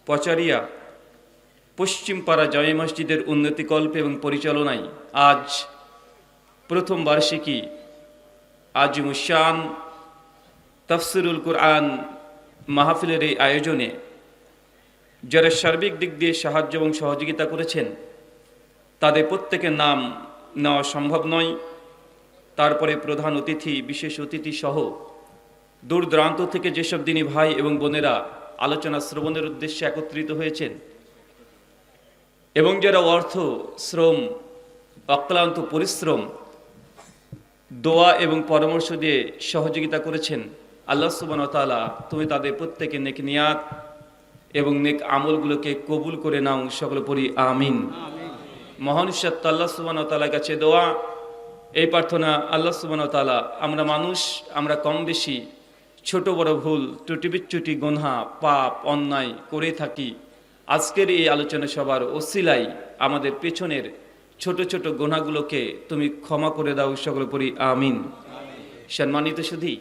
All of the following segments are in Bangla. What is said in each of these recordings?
পচারিয়া পশ্চিমপাড়া জামে মসজিদের উন্নতিকল্পে এবং পরিচালনায় আজ প্রথম বার্ষিকী আজিমুশান তাফসিরুল কুরআন মাহফিলের এই আয়োজনে যারা সার্বিক দিক দিয়ে সাহায্য এবং সহযোগিতা করেছেন তাদের প্রত্যেকের নাম নেওয়া সম্ভব নয়। তারপরে প্রধান অতিথি, বিশেষ অতিথি সহ দূর দূরান্ত থেকে যেসব দিনী ভাই এবং বোনেরা আলোচনা শ্রবণের উদ্দেশ্যে একত্রিত হয়েছেন এবং যারা অর্থ, শ্রম, অক্লান্ত পরিশ্রম, দোয়া এবং পরামর্শ দিয়ে সহযোগিতা করেছেন, আল্লাহ সুবহানাহু ওয়া তাআলা তুমি তাদের প্রত্যেকের নেক নিয়াত এবং নেক আমলগুলোকে কবুল করে নাও, সকলে পড়ি আমিন। মহান সত্তা আল্লাহ সুবহানাহু ওয়া তাআলার কাছে দোয়া, এই প্রার্থনা, আল্লাহ সুবহানাহু ওয়া তাআলা আমরা মানুষ, আমরা কম বেশি ছোট বড় ভুল, ত্রুটি বিচ্যুতি, গুনাহ, পাপ, অন্যায় করে থাকি। আজকের এই আলোচনা সবার ওসিলায় আমাদের পেছনের ছোট ছোট গুনাহগুলোকে তুমি ক্ষমা করে দাও, সকলে পড়ি আমিন। সম্মানিত সুধী,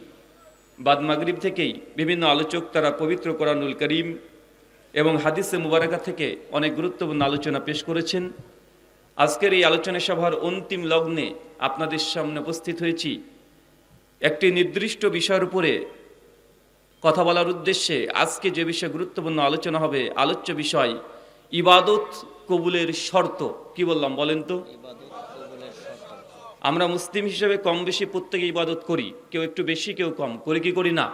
বাদ মাগরিব থেকেই বিভিন্ন আলোচক তারা পবিত্র কোরআনুল কারীম এবং হাদিসে মুবারাকা থেকে অনেক গুরুত্বপূর্ণ আলোচনা পেশ করেছেন। আজকের এই আলোচনা সভার অন্তিম লগ্নে আপনাদের সামনে উপস্থিত হয়েছি একটি নির্দিষ্ট বিষয়ের উপরে কথা বলার উদ্দেশ্যে। আজকে যে বিষয়ে গুরুত্বপূর্ণ আলোচনা হবে, আলোচ্য বিষয় ইবাদত কবুলের শর্ত। কি বললাম বলেন তো? আমরা মুসলিম হিসেবে কম বেশি প্রত্যেকে ইবাদত করি, কেউ একটু বেশি কেউ কম, করি কি করি না?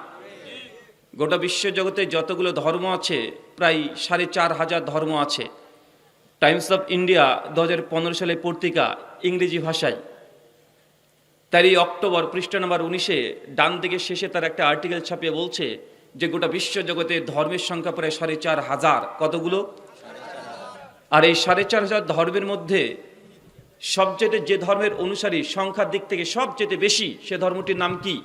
গোটা বিশ্ব জগতে যতগুলো ধর্ম আছে প্রায় ৪,৫০০ ধর্ম আছে। টাইমস অফ ইন্ডিয়া 2015 সালে পত্রিকা, ইংরেজি ভাষায়, তার এই অক্টোবর পৃষ্ঠা নম্বর 19-এ ডান দিকের শেষে তার একটা আর্টিকেল ছাপিয়ে বলছে যে গোটা বিশ্ব জগতে ধর্মের সংখ্যা প্রায় ৪,৫০০। কতগুলো? আর এই ৪,৫০০ ধর্মের মধ্যে সবচেয়ে যে ধর্মের অনুসারী সংখ্যার দিক থেকে সবচেয়ে বেশি, সে ধর্মটির নাম কি?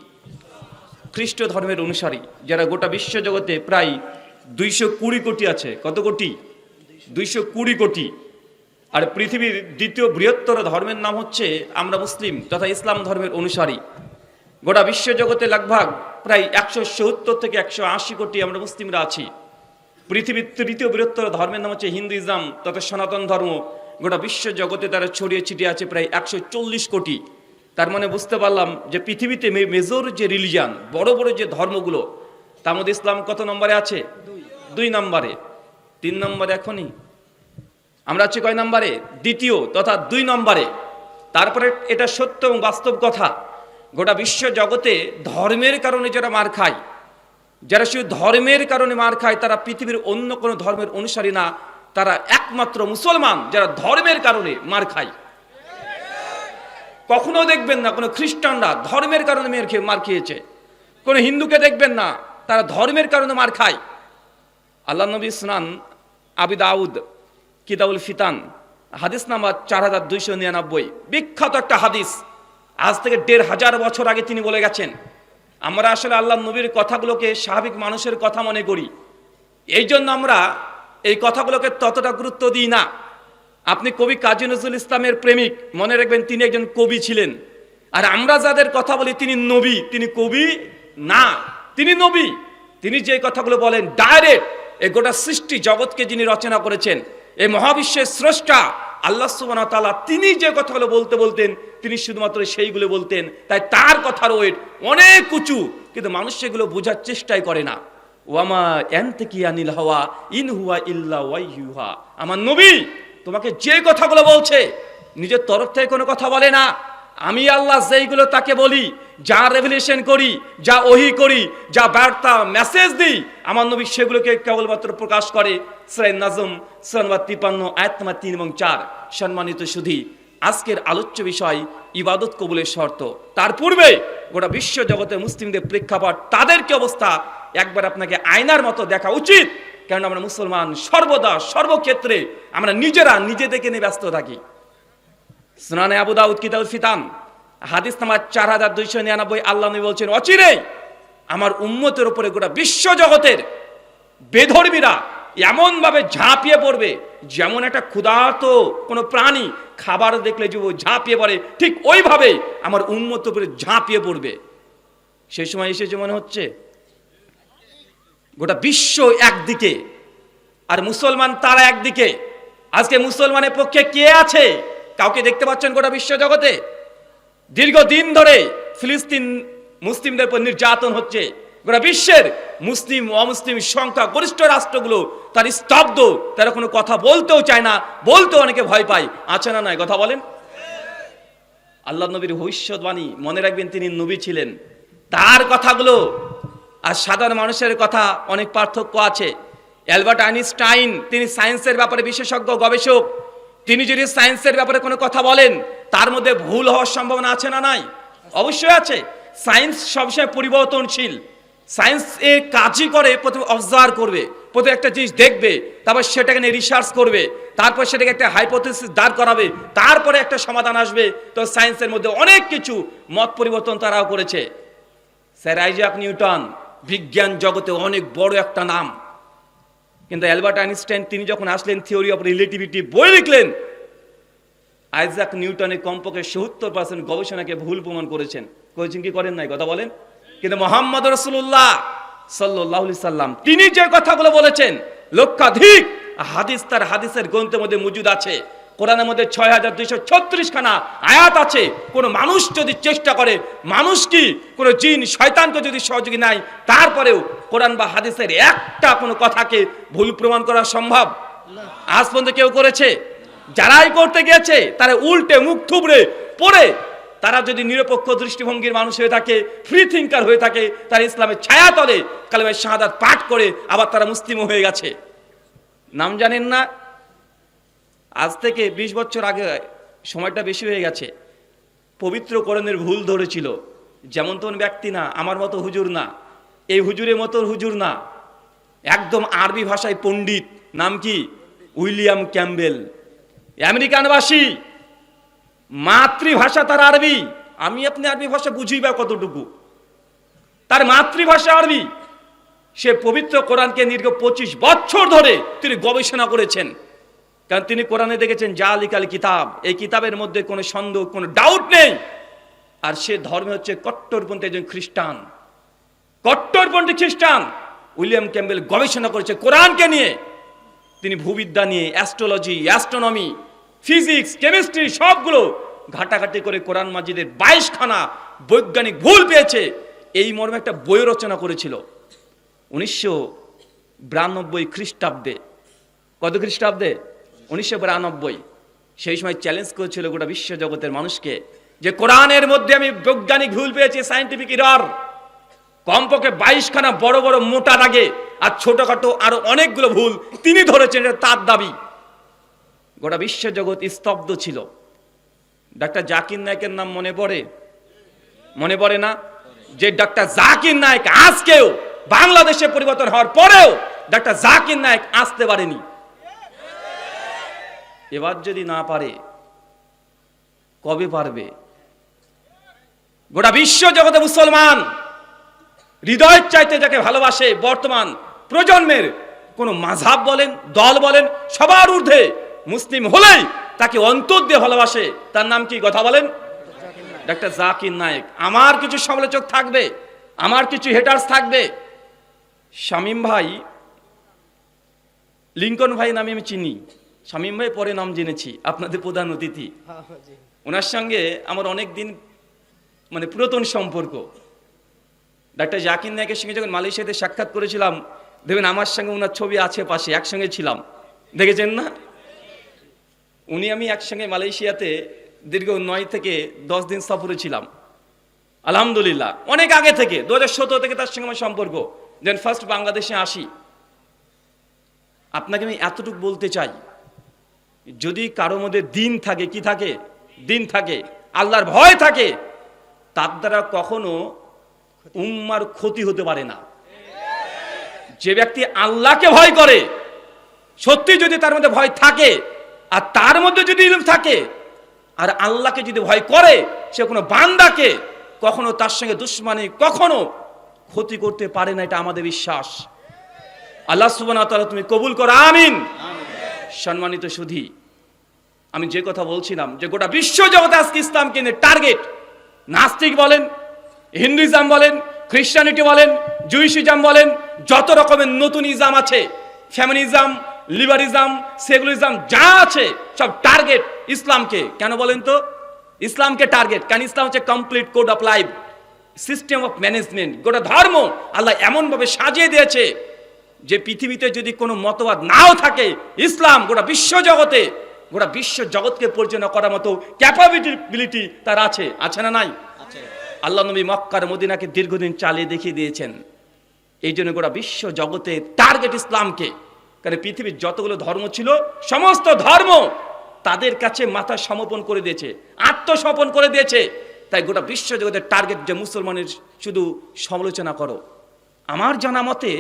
খ্রিস্ট ধর্মের অনুসারী, যারা গোটা বিশ্ব জগতে প্রায় 220 কোটি আছে। কত কোটি? 220 কোটি। আর পৃথিবীর দ্বিতীয় বৃহত্তর ধর্মের নাম হচ্ছে আমরা মুসলিম তথা ইসলাম ধর্মের অনুসারী। গোটা বিশ্ব জগতে লগভগ প্রায় 170 থেকে 180 কোটি আমরা মুসলিমরা আছি। পৃথিবীর তৃতীয় বৃহত্তর ধর্মের নাম হচ্ছে হিন্দুইজম তথা সনাতন ধর্ম। গোটা বিশ্ব জগতে তারা ছড়িয়ে ছিটিয়ে আছে প্রায় 140 কোটি। তার মানে বুঝতে পারলাম যে পৃথিবীতে মেজর যে রিলিজিয়ান, বড় বড় যে ধর্মগুলো, তার মধ্যে ইসলাম কত নম্বরে আছে? 2 নম্বরে। 3 নম্বরে এখনই আমরা আছি কয় নম্বরে? দ্বিতীয় তথা 2 নম্বরে। তারপরে এটা সত্য এবং বাস্তব কথা, গোটা বিশ্ব জগতে ধর্মের কারণে যারা মার খায়, যারা শুধু ধর্মের কারণে মার খায়, তারা পৃথিবীর অন্য কোনো ধর্মের অনুসারী না, তারা একমাত্র মুসলমান যারা ধর্মের কারণে মার খায়। কখনো দেখবেন না কোনো খ্রিস্টানরা ধর্মের কারণে মার খেয়েছে, কোনো হিন্দুকে দেখবেন না তারা ধর্মের কারণে মার খায়। আল্লাহ নবী সুনান আবি দাউদ কিতাবুল ফিতান হাদিস নাম্বার 4299, বিখ্যাত একটা হাদিস। আজ থেকে 1500 বছর আগে তিনি বলে গেছেন। আমরা আসলে আল্লাহ নবীর কথাগুলোকে স্বাভাবিক মানুষের কথা মনে করি, এই জন্য আমরা এই কথাগুলোকে ততটা গুরুত্ব দিই না। আপনি কবি কাজী নজরুল ইসলামের প্রেমিক, মনে রাখবেন তিনি একজন কবি ছিলেন। আর আমরা যাদের কথা বলি তিনি নবী, তিনি কবি না, তিনি নবী। তিনি যে কথাগুলো বলেন ডাইরেক্ট এই গোটা সৃষ্টি জগৎকে যিনি রচনা করেছেন, এই মহাবিশ্বের স্রষ্টা আল্লাহ সুবহানাহু ওয়া তাআলা, তিনি যে কথাগুলো বলতেন তিনি শুধুমাত্র সেইগুলো বলতেন। তাই তার কথার ওয়েট অনেক উঁচু, কিন্তু মানুষ সেগুলো বোঝার চেষ্টাই করে না। ওয়ামা ইয়ানতিকু আনিল হাওয়া ইন হুয়া ইল্লা ওয়াহয়ুহা। আমার নবী তোমাকে যে কথাগুলো বলছে নিজের তরফ থেকে কোনো কথা বলে না। আমি আল্লাহ যেইগুলো তাকে বলি, যা রেভেলেশন করি, যা ওহী করি, যা বার্তা মেসেজ দিই, আমার নবী সেগুলোকে কেবলমাত্র প্রকাশ করে। সূরা নাজম সূরা নম্বর 53 আয়াত নম্বর 3 এবং 4। সম্মানিত সুধী, আজকের আলোচ্য বিষয় ইবাদত কবুলের শর্ত। তার পূর্বে গোটা বিশ্ব জগতে মুসলিমদের প্রেক্ষাপট, তাদের কি অবস্থা, একবার আপনাকে আয়নার মতো দেখা উচিত। কারণ আমরা মুসলমান সর্বদা সর্বক্ষেত্রে আমরা নিজেদেরকে নিয়ে ব্যস্ত থাকি। সুনানে আবু দাউদ কিতাবুল ফিতান হাদিস নাম্বার 4299, আল্লাহ নবী বলছেন অচিরেই আমার উম্মতের উপরে গোটা বিশ্ব জগতের বেধর্মীরা এমন ভাবে ঝাঁপিয়ে পড়বে, যেমন একটা ক্ষুধার্ত কোনো প্রাণী খাবার দেখলে যে ঝাঁপিয়ে পড়ে, ঠিক ওইভাবে আমার উম্মতের উপরে ঝাঁপিয়ে পড়বে। সেই সময় এসেছে মনে হচ্ছে গোটা বিশ্ব একদিকে, আর মুসলমান তারা একদিকে। আজকে মুসলমানের পক্ষে কে আছে? কাউকে দেখতে পাচ্ছেন গোটা বিশ্ব জগতে? দীর্ঘদিন ধরে ফিলিস্তিন মুসলিমদের উপর নির্যাতন হচ্ছে। গোটা বিশ্বের মুসলিম অমুসলিম সংখ্যা গরিষ্ঠ রাষ্ট্রগুলো তার স্তব্ধ, তারা কোনো কথা বলতেও চায় না, বলতেও অনেকে ভয় পায়। আছে না নয়? কথা বলেন। আল্লাহ নবীর ভবিষ্যৎবাণী মনে রাখবেন, তিনি নবী ছিলেন। তার কথাগুলো আর সাধারণ মানুষের কথা অনেক পার্থক্য আছে। অ্যালবার্ট আইনস্টাইন, তিনি সায়েন্সের ব্যাপারে বিশেষজ্ঞ গবেষক। তিনি যদি সায়েন্সের ব্যাপারে কোনো কথা বলেন, তার মধ্যে ভুল হওয়ার সম্ভাবনা আছে না নাই? অবশ্যই আছে। সায়েন্স সবসময় পরিবর্তনশীল। সায়েন্স এ কাজই করে, প্রথমে অবজার্ভ করবে, প্রথমে একটা জিনিস দেখবে, তারপর সেটাকে নিয়ে রিসার্চ করবে, তারপর সেটাকে একটা হাইপোথিসিস দাঁড় করাবে, তারপরে একটা সমাধান আসবে। তো সায়েন্সের মধ্যে অনেক কিছু মত পরিবর্তন তারাও করেছে। স্যার আইজাক নিউটন বিজ্ঞান জগতে অনেক বড় একটা নাম, কিন্তু অ্যালবার্ট আইনস্টাইন তিনি যখন আসলেন, থিওরি অফ রিলেটিভিটি বই লিখলেন, আইজাক নিউটনের কমপক্ষে ৭০% গবেষণাকে ভুল প্রমাণ করেছেন। কি করেন নাই? কথা বলেন। কিন্তু মুহাম্মদ রাসূলুল্লাহ সাল্লাল্লাহু আলাইহি সাল্লাম তিনি যে কথাগুলো বলেছেন, লক্ষাধিক হাদিস তার হাদিসের গ্রন্থের মধ্যে মজুদ আছে। কোরআনের মধ্যে ৬,২৩৬ খানা আয়াত আছে। কোন মানুষ যদি চেষ্টা করে, মানুষ কি কোন জিন শয়তানকে যদি সহযোগী নাই, তারপরেও কোরআন বা হাদিসের একটা কোনো কথাকে ভুল প্রমাণ করা সম্ভব? আজ পর্যন্ত কেউ করেছে? যারাই করতে গেছে তারা উল্টে মুখ থুবড়ে পড়ে, তারা যদি নিরপেক্ষ দৃষ্টিভঙ্গির মানুষ হয়ে থাকে, ফ্রি থিঙ্কার হয়ে থাকে, তারা ইসলামের ছায়া তলে কালেমা শাহাদাত পাঠ করে আবার তারা মুসলিম হয়ে গেছে। নাম জানেন না? আজ থেকে ২০ বছর আগে, সময়টা বেশি হয়ে গেছে, পবিত্র কোরআনের ভুল ধরেছিল। যেমন তেমন ব্যক্তি না, আমার মতো হুজুর না, এই হুজুরের মতো হুজুর না, একদম আরবি ভাষায় পণ্ডিত। নাম কি? উইলিয়াম ক্যাম্বেল, আমেরিকানবাসী। মাতৃভাষা তার আরবি। আমি আপনি আরবি ভাষা বুঝি বা কতটুকু? তার মাতৃভাষা আরবি। সে পবিত্র কোরআনকে দীর্ঘ ২৫ বছর ধরে তিনি গবেষণা করেছেন। কারণ তিনি কোরআনে দেখেছেন জালিকাল কিতাব, এই কিতাবের মধ্যে কোনো সন্দেহ, কোনো ডাউট নেই। আর সে ধর্মে হচ্ছে কট্টরপন্থী একজন খ্রিস্টান, কট্টরপন্থী খ্রিস্টান। উইলিয়াম ক্যাম্বেল গবেষণা করেছে কোরআনকে নিয়ে। তিনি ভূবিদ্যা নিয়ে, অ্যাস্ট্রোলজি, অ্যাস্ট্রোনমি, ফিজিক্স, কেমিস্ট্রি সবগুলো ঘাটাঘাটি করে কোরআন মাজিদের ২২ খানা বৈজ্ঞানিক ভুল পেয়েছে। এই মর্মে একটা বই রচনা করেছিল ১৯৯২ খ্রিস্টাব্দে। কত খ্রিস্টাব্দে? ১৯৯২। সেই সময় চ্যালেঞ্জ করেছিল গোটা বিশ্ব জগতের মানুষকে যে কোরআনের মধ্যে আমি বৈজ্ঞানিক ভুল পেয়েছি, সায়েন্টিফিক এরর। কমপক্ষে ২২ খানা বড় বড় মোটা দাগে আর ছোটখাটো আরো অনেকগুলো ভুল তিনি ধরেছেন, এটা তার দাবি। গোটা বিশ্ব জগৎ স্তব্ধ ছিল। ডাক্তার জাকির নায়েকের নাম মনে পড়ে? মনে পড়ে না? যে ডাক্তার জাকির নায়েক আজকেও বাংলাদেশে পরিবর্তন হওয়ার পরেও ডাক্তার জাকির নায়েক আসতে পারেনি। এবার যদি না পারে, কবে পারবে? গোটা বিশ্ব জগতে মুসলমান হৃদয়ের চাইতে যাকে ভালোবাসে, বর্তমান প্রজন্মের কোন মাযহাব বলেন, দল বলেন, সবার ঊর্ধ্বে মুসলিম হলেই তাকে অন্তর দিয়ে ভালোবাসে। তার নাম কি? কথা বলেন। ডাক্তার জাকির নায়েক। আমার কিছু সমালোচক থাকবে, আমার কিছু হেটার্স থাকবে। শামীম ভাই, লিঙ্কন ভাই নামে আমি চিনি, শামীম ভাই পরে নাম জেনেছি, আপনাদের প্রধান অতিথি। ওনার সঙ্গে আমার অনেক দিন মানে পুরাতন সম্পর্ক। ডাক্তার জাকির নায়েকের সঙ্গে যখন মালয়েশিয়াতে সাক্ষাৎ করেছিলাম, দেখবেন আমার সঙ্গে ওনার ছবি আছে পাশে, একসঙ্গে ছিলাম, দেখেছেন না? উনি আমি একসঙ্গে মালয়েশিয়াতে দীর্ঘ ৯ থেকে ১০ দিন সফরে ছিলাম। আলহামদুলিল্লাহ, অনেক আগে থেকে ২০১৭ থেকে তার সঙ্গে আমার সম্পর্ক। দেন ফার্স্ট বাংলাদেশে আসি। আপনাকে আমি এতটুকু বলতে চাই, যদি কারো মধ্যে দিন থাকে, কি থাকে? দিন থাকে, আল্লাহর ভয় থাকে, তার দ্বারা কখনো উম্মার ক্ষতি হতে পারে না। যে ব্যক্তি আল্লাহকে ভয় করে, সত্যি যদি তার মধ্যে ভয় থাকে আর তার মধ্যে যদি ইলম থাকে আর আল্লাহকে যদি ভয় করে, সে কোনো বান্দাকে কখনো তার সঙ্গে দুশমনি কখনো ক্ষতি করতে পারে না। এটা আমাদের বিশ্বাস। আল্লাহ সুবহানাহু ওয়া তাআলা তুমি কবুল করো, আমিন। সম্মানিত সুধী, আমি যে কথা বলছিলাম যে গোটা বিশ্ব জগতে আজকে ইসলামকে নিয়ে টার্গেট। নাস্তিক বলেন, হিন্দুইজম বলেন, খ্রিস্টানিটি বলেন, জুইশিজম বলেন, যত রকমের নতুন ইসলাম আছে, ফেমিনিজম, লিবারিজম, সেকুলারিজম যা আছে সব টার্গেট ইসলামকে। কেন বলেন তো? ইসলামকে টার্গেট, কারণ ইসলাম হচ্ছে complete code of life, system of management. গোটা ধর্ম আল্লাহ এমনভাবে সাজিয়ে দিয়েছে যে পৃথিবীতে যদি কোনো মতবাদ নাও থাকে, ইসলাম গোটা বিশ্ব জগৎকে পরিচালনা করার মতো ক্যাপাবিলিটি তার আছে। আছে না নাই? আল্লাহ নবী মক্কার মদিনাকে দীর্ঘদিন চালিয়ে দেখিয়ে দিয়েছেন। এই জন্য গোটা বিশ্ব জগতে টার্গেট ইসলামকে। কারণ পৃথিবীর যতগুলো ধর্ম ছিল, সমস্ত ধর্ম তাদের কাছে মাথা সমর্পণ করে দিয়েছে, আত্মসমর্পণ করে দিয়েছে। তাই গোটা বিশ্ব জগতের টার্গেট যে মুসলমানের শুধু সমালোচনা করো। আমার জানা মতে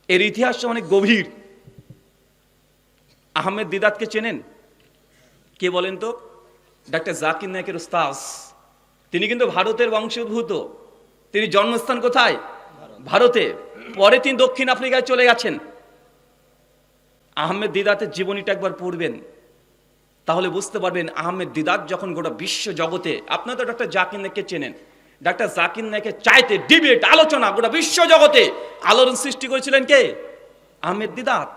এর ইতিহাস অনেক গভীর। আহমেদ দিদাতকে চেনেন? কে বলেন তো? ডাক্তার জাকির নায়েকের উস্তাদ। তিনি কিন্তু ভারতের বংশোদ্ভূত। তিনি জন্মস্থান কোথায়? ভারতে। পরে তিনি দক্ষিণ আফ্রিকায় চলে গেছেন। আহমেদ দিদাতের জীবনীটা একবার পড়বেন, তাহলে বুঝতে পারবেন আহমেদ দিদাত যখন গোটা বিশ্ব জগতে, আপনারা তো ডাক্তার জাকির নায়েককে চেনেন, ডাক্তার জাকির নায়েকের চাইতে ডিবেট, আলোচনা গোটা বিশ্ব জগতে আলোড়ন সৃষ্টি করেছিলেন কে? আহমেদ দিদাত।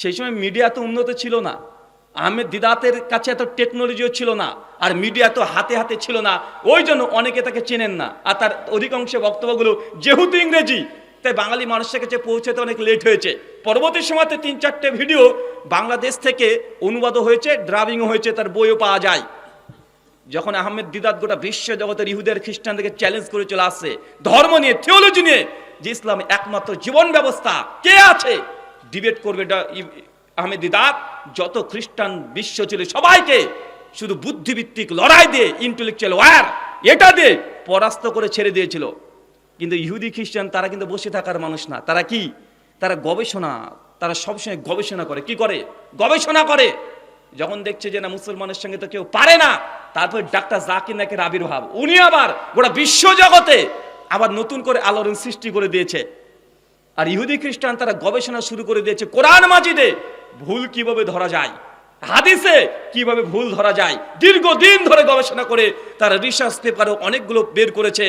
সেই সময় মিডিয়া তো উন্নত ছিল না, আহমেদ দিদাতের কাছে এত টেকনোলজিও ছিল না, আর মিডিয়া তো হাতে হাতে ছিল না। ওই জন্য অনেকে তাকে চেনেন না। আর তার অধিকাংশ বক্তব্যগুলো যেহেতু ইংরেজি, তাই বাঙালি মানুষের কাছে পৌঁছাতে অনেক লেট হয়েছে। পরবর্তী সময়তে 3-4টে ভিডিও বাংলাদেশ থেকে অনুবাদও হয়েছে, ড্রাবিংও হয়েছে, তার বইও পাওয়া যায়। যখন আহমেদ দিদাত গোটা বিশ্ব জগতের ইহুদের খ্রিস্টানদেরকে চ্যালেঞ্জ করে চলে আসছে ধর্ম নিয়ে, থিওলজি নিয়ে, যে ইসলাম একমাত্র জীবন ব্যবস্থা, কে আছে ডিবেট করবে আহমেদ দিদাত। যত খ্রিস্টান বিশ্ব ছিল সবাইকে শুধু বুদ্ধিভিত্তিক লড়াই দিয়ে, ইন্টেলেকচুয়াল ওয়ার, এটা দিয়ে পরাস্ত করে ছেড়ে দিয়েছিল। কিন্তু ইহুদি খ্রিস্টান তারা কিন্তু বসে থাকার মানুষ না। তারা কি? তারা গবেষণা, তারা সবসময় গবেষণা করে। কি করে? গবেষণা করে। যখন দেখছে যে না মুসলমানের সঙ্গে তো কেউ পারে না, তারপর ডাক্তার জাকির নায়েকের আবির্ভাব। উনি আবার গোটা বিশ্ব জগতে আবার নতুন করে আলোড়ন সৃষ্টি করে দিয়েছে। আর ইহুদি খ্রিস্টান তারা গবেষণা শুরু করে দিয়েছে কোরআন মাজিদে ভুল কিভাবে ধরা যায়, হাদিসে কিভাবে ভুল ধরা যায়। দীর্ঘদিন ধরে গবেষণা করে তারা রিসার্চ পেপারও অনেকগুলো বের করেছে।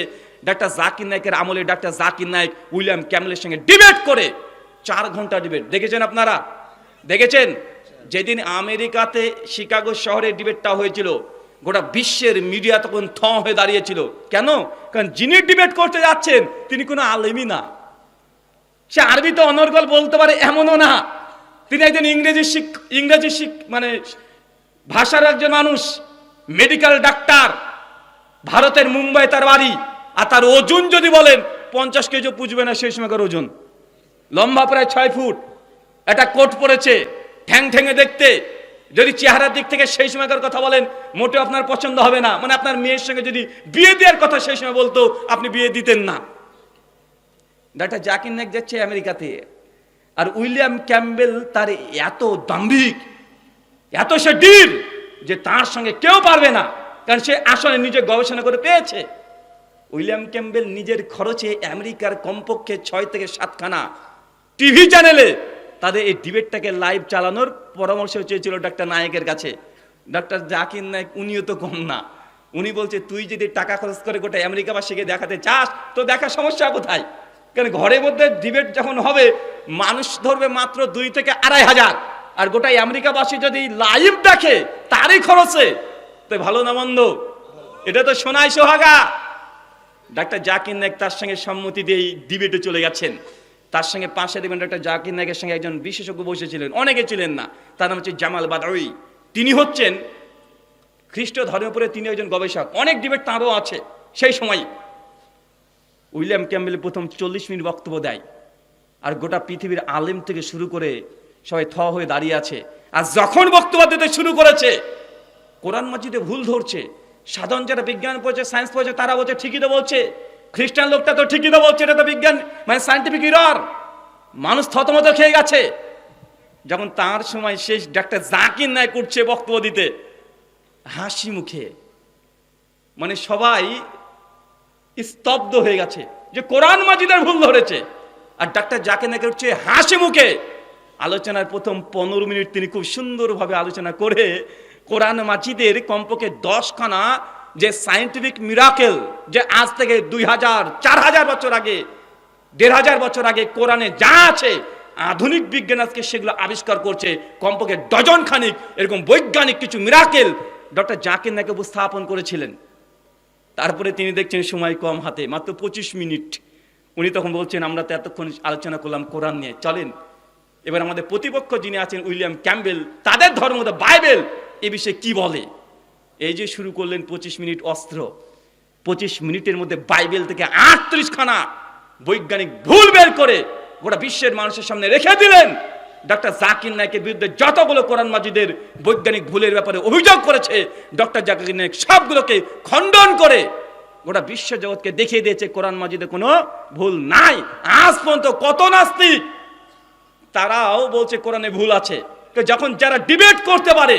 ডাক্তার জাকির নায়েকের আমলে ডাক্তার জাকির নায়েক উইলিয়াম ক্যাম্বেলের সঙ্গে ডিবেট করে 4 ঘন্টা ডিবেট। দেখেছেন আপনারা? দেখেছেন? যেদিন আমেরিকাতে শিকাগো শহরে ডিবেটটা হয়েছিল, গোটা বিশ্বের মিডিয়া তখন থ হয়ে দাঁড়িয়েছিল। কেন? কারণ যিনি ডিবেট করতে যাচ্ছেন তিনি কোনো আলেমই না। সে আরবিতে অনর্গল বলতে পারে এমনও না। তিনি একজন ইংরেজি মানে ভাষার একজন মানুষ, মেডিকেল ডাক্তার, ভারতের মুম্বাই তার বাড়ি। আর তার ওজন যদি বলেন 50 কেজি পুজবে না সেই সময়কার ওজন। লম্বা প্রায় 6 ফুট, একটা কোট পরেছে, ঠ্যাং ঠ্যাঙে দেখতে। যদি চেহারার দিক থেকে সেই সময়কার কথা বলেন মোটেও আপনার পছন্দ হবে না। মানে আপনার মেয়ের সঙ্গে যদি বিয়ে দেওয়ার কথা সেই সময় বলতো, আপনি বিয়ে দিতেন না। ডাক্তার জাকির নায়েক যাচ্ছে আমেরিকাতে, আর উইলিয়াম ক্যাম্বেল তার এত দাম্ভিক, এত সে দৃঢ় যে তার সঙ্গে কেউ পারবে না, কারণ সে আসলে নিজে গবেষণা করে পেয়েছে। উইলিয়াম ক্যাম্বেল নিজের খরচে আমেরিকার কমপক্ষে 6 থেকে 7খানা টিভি চ্যানেলে তাদের এই ডিবেটটাকে লাইভ চালানোর পরামর্শ চেয়েছিল ডাক্তার নায়েকের কাছে। ডাক্তার জাকির নায়েক উনিও তো কম না। উনি বলছে, তুই যদি টাকা খরচ করে গোটা আমেরিকাবাসীকে দেখাতে চাস তো দেখা, সমস্যা কোথায়? কারণ ঘরের মধ্যে ডিবেট যখন হবে মানুষ ধরবে মাত্র 2 থেকে 2.5 হাজার, আর গোটা আমেরিকাবাসী যদি লাইভ দেখে তারই খরচে, তো ভালো না মন্দ? এটা তো সোনায় সোহাগা। ডাক্তার জাকির নায়েক তার সঙ্গে সম্মতি দিয়ে ডিবেটে চলে গেছেন। তার সঙ্গে পাশে দেখবেন ডাক্তার জাকির নায়েকের সঙ্গে একজন বিশেষজ্ঞ বসেছিলেন, অনেকে ছিলেন না, তার নাম হচ্ছে জামাল বাদাউই। তিনি হচ্ছেন খ্রিস্ট ধর্মের উপরে তিনি একজন গবেষক। অনেক ডিবেট তাঁরও আছে সেই সময়। উইলিয়াম ক্যাম্বেল প্রথম 40 মিনিট বক্তব্য দেয়, আর গোটা পৃথিবীর আলেম থেকে শুরু করে সবাই থ হয়ে দাঁড়িয়ে আছে। আর যখন বক্তব্য দিতে শুরু করেছে, কোরআন মাজিদে ভুল ধরছে। সাধারণ যারা বিজ্ঞান পড়ছে, সায়েন্স পড়ছে, তারা বলছে ঠিকই তো বলছে, খ্রিস্টান লোকটা তো ঠিকই তো বলছে, এটা তো বিজ্ঞান মানে সায়েন্টিফিক এরর। মানুষ থতমত খেয়ে গেছে। যখন তার সময় শেষ, ডাক্তার জাকির নায়েক উঠছে বক্তব্য দিতে হাসি মুখে, মানে সবাই স্তব্ধ হয়ে গেছে যে কোরআন মাজিদের ভুল ধরেছে। আর ডাক্তার জাকির নায়েক উঠছে হাসি মুখে। আলোচনার প্রথম 15 মিনিট তিনি খুব সুন্দরভাবে আলোচনা করে কোরআন মাজিদের কমপক্ষে 10খানা যে সায়েন্টিফিক মিরাকেল, যে আজ থেকে 2000-4000 বছর আগে, 1500 বছর আগে কোরআনে যা আছে আধুনিক বিজ্ঞান আজকে সেগুলো আবিষ্কার করছে, কমপক্ষে ডজন খানিক এরকম বৈজ্ঞানিক কিছু মিরাকেল ডক্টর জাকির নায়েক উপস্থাপন করেছিলেন। তারপরে তিনি দেখছেন সময় কম হাতে, মাত্র 25 মিনিট। উনি তখন বলছেন আমরা তো এতক্ষণ আলোচনা করলাম কোরআন নিয়ে, চলেন এবার আমাদের প্রতিপক্ষ যিনি আছেন উইলিয়াম ক্যাম্বেল, তাদের ধর্ম বাইবেল এ বিষয়ে কি বলে। এই যে শুরু করলেন 25 মিনিট অস্ত্র, 25 মিনিটের মধ্যে বাইবেল থেকে 38 খানা বৈজ্ঞানিক ভুল বের করে গোটা বিশ্বের মানুষের সামনে রেখে দিলেন। ডক্টর জাকির নায়েকের বিরুদ্ধে যতগুলো কোরআন মাজিদের বৈজ্ঞানিক ভুলের ব্যাপারে অভিযোগ করেছে, ডক্টর জাকির নায়েক সবগুলোকে খণ্ডন করে গোটা বিশ্ব জগৎকে দেখিয়ে দিয়েছে কোরআন মাজিদে কোনো ভুল নাই। আজ পর্যন্ত কত নাস্তিক তারাও বলছে কোরআনে ভুল আছে। যখন যারা ডিবেট করতে পারে,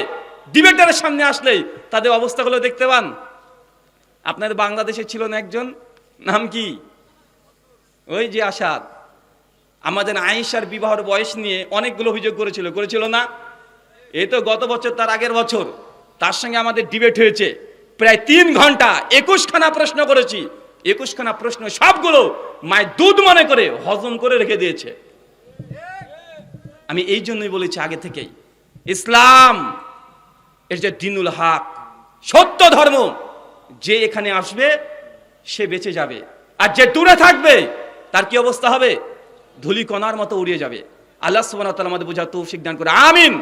ডিবেটারের সামনে আসলেই তাদের অবস্থাগুলো দেখতে পান। আপনাদের বাংলাদেশে ছিল না একজন, নাম কি, ওই যে আসাদ, আমাদের আয়েশার বিবাহের বয়স নিয়ে অনেকগুলো অভিযোগ করেছিল না? এই তো গত বছর, তার আগের বছর তার সঙ্গে আমাদের ডিবেট হয়েছে প্রায় 3 ঘন্টা। 21 খানা প্রশ্ন করেছি, 21 খানা প্রশ্ন সবগুলো মায়ের দুধ মনে করে হজম করে রেখে দিয়েছে। আমি এই জন্যই বলেছি আগে থেকেই, ইসলাম এর যে দিনুল হক, সত্য ধর্ম, যে এখানে আসবে সে বেঁচে যাবে, আর যে দূরে থাকবে তার কি অবস্থা হবে? ধূলিকণার মতো উড়িয়ে যাবে। আল্লাহ সুবহানাহু ওয়া তাআলা আমাদের বোঝার তৌফিক দান করে, আমিন।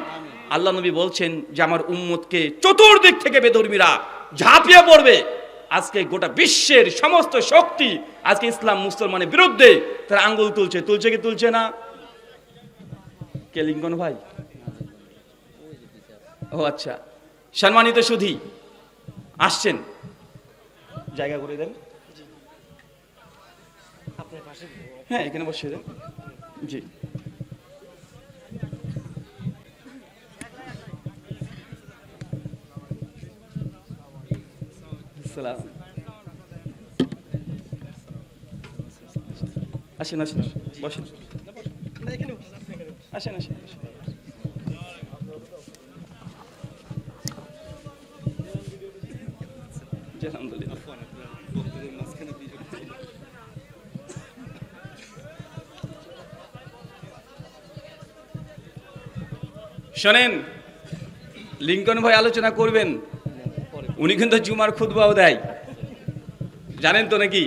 আল্লাহ নবী বলছেন যে আমার উম্মতকে চতুর্দিক থেকে বেধর্মীরা ঝাঁপিয়ে পড়বে। আজকে গোটা বিশ্বের সমস্ত শক্তি আজকে ইসলাম মুসলমানের বিরুদ্ধে তারা আঙ্গুল তুলছে কি তুলছে না? কে লিঙ্কন ভাই? ও আচ্ছা, সম্মানিত সুধী আসছেন, জায়গা করে দেন, হ্যাঁ এখানে বসিয়ে দেন। জি, আসেন আসেন বসেন, আসেন আসেন। শোনেন, লিঙ্কন ভাই আলোচনা করবেন, উনি কিন্তু জুমার খুতবাও দেয়, জানেন তো নাকি?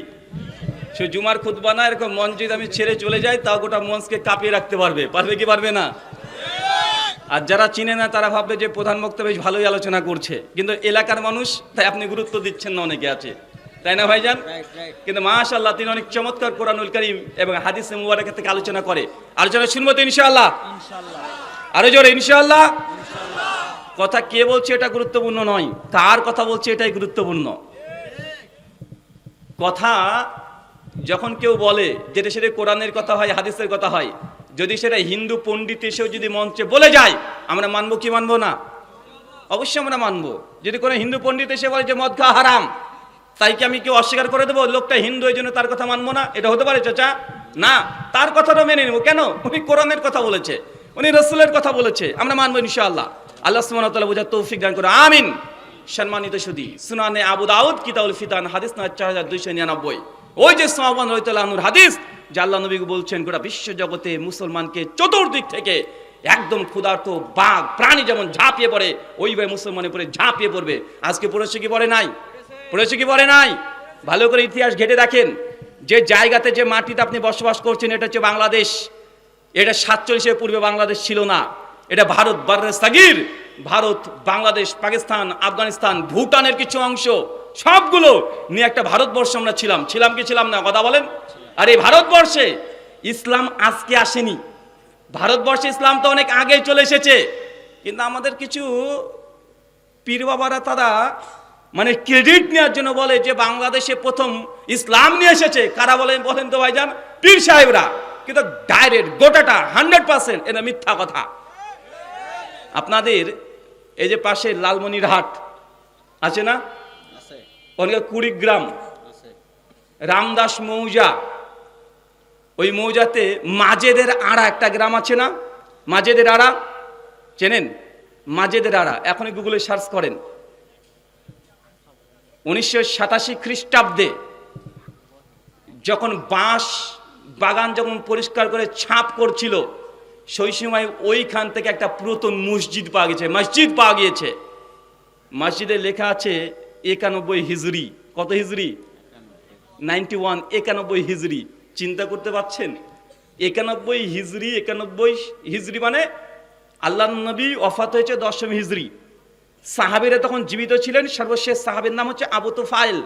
সে জুমার খুতবা না, এরকম মঞ্চ যদি আমি ছেড়ে চলে যাই তাও গোটা মঞ্চকে কাঁপিয়ে রাখতে পারবে কি পারবে না? আর যারা চিনে না তারা ভাববে যে প্রধান বক্তা বেশ ভালোই আলোচনা করছে, কিন্তু এলাকার মানুষ, তাই আপনি গুরুত্ব দিচ্ছেন না, অনেকে আছে, তাই না ভাইজান? কিন্তু মাশাআল্লাহ তিনি অনেক চমৎকার কোরআনুল কারীম এবং হাদিস মুবারক থেকে আলোচনা করে। আলোচনা শুনবো তো ইনশাআল্লাহ? আরো জোরে ইনশাআল্লাহ। কথা কে বলছে এটা গুরুত্বপূর্ণ নয়, কার কথা বলছে এটাই গুরুত্বপূর্ণ। কথা যখন কেউ বলে, যেটা সেটা কোরআনের কথা হয়, হাদিসের কথা হয়, যদি সেটা হিন্দু পণ্ডিত এসেও যদি মঞ্চে বলে যায়, আমরা মানবো কি মানবো না? অবশ্যই আমরা মানবো। যদি কোনো হিন্দু পণ্ডিত এসে বলে যে মদ খাওয়া হারাম, তাই কি আমি কেউ অস্বীকার করে দেবো লোকটা হিন্দু এই জন্য তার কথা মানবো না? এটা হতে পারে চাচা? না, তার কথাটা মেনে নেবো। কেন? উনি কোরআনের কথা বলেছে, উনি রাসূলের কথা বলেছে, আমরা মানবো ইনশাআল্লাহ। আল্লাহ সুবহানাহু ওয়া তাআলা বোঝার তৌফিক দান করে, আমিন। সম্মানিত সুধী, সুনানে আবু দাউদ কিতাবুল ফিতান হাদিস নম্বর 4299, ওই যে সাহাবান রাদিয়াল্লাহু আনহুর হাদিস, যে আল্লাহ নবী বলছেন গোটা বিশ্ব জগতে মুসলমানকে চতুর্দিক থেকে একদম ক্ষুধার্ত বাঘ প্রাণী যেমন ঝাঁপিয়ে পড়ে, ওইভাবে মুসলমানের উপরে ঝাঁপিয়ে পড়বে। আজকে পড়েছে কি পড়ে নাই? পড়েছে কি পড়ে নাই? ভালো করে ইতিহাস ঘেটে দেখেন, যে জায়গাতে যে মাটিতে আপনি বসবাস করছেন এটা হচ্ছে বাংলাদেশ। এটা 47-এর পূর্বে বাংলাদেশ ছিল না, এটা ভারত বার্রে সাগির, ভারত, বাংলাদেশ, পাকিস্তান, আফগানিস্তান, ভুটানের কিছু অংশ, সবগুলো নিয়ে একটা ভারতবর্ষ আমরা ছিলাম কি ছিলাম না? কথা বলেন। আর এই ভারতবর্ষে ইসলাম আজকে আসেনি, ভারতবর্ষে ইসলাম তো অনেক আগে চলে এসেছে। কিন্তু আমাদের কিছু পীর বাবারা তারা মানে ক্রেডিট নেওয়ার জন্য বলে যে বাংলাদেশে প্রথম ইসলাম নিয়ে এসেছে। কারা বলেন তো ভাইজান? পীর সাহেবরা। কিন্তু ডাইরেক্ট গোটাটা 100% এটা মিথ্যা কথা। আপনাদের এই যে পাশে লালমনিরহাট আছে না, ওখানে কুড়িগ্রাম রামদাস মৌজা, ওই মৌজাতে মাজেদের আড়া একটা গ্রাম আছে না? মাজেদের আড়া চেনেন? মাজেদের আড়া এখনই গুগলে সার্চ করেন। 1987 খ্রিস্টাব্দে যখন বাঁশ বাগান যখন পরিষ্কার করে ছাপ করছিল, সেই সময় ওইখান থেকে একটা পুরাতন মসজিদ পাওয়া গেছে, মসজিদ পাওয়া গিয়েছে। মসজিদে লেখা আছে 91 হিজরি। কত হিজরি? 91, 91 হিজরি। চিন্তা করতে পারছেন? 91 হিজরি, 91 হিজরি মানে আল্লাহ নবী ওফাত হয়েছে 10ম হিজরি। সাহাবীরা তখন জীবিত ছিলেন। সর্বশেষ সাহাবীর নাম হচ্ছে আবু তুফাইল,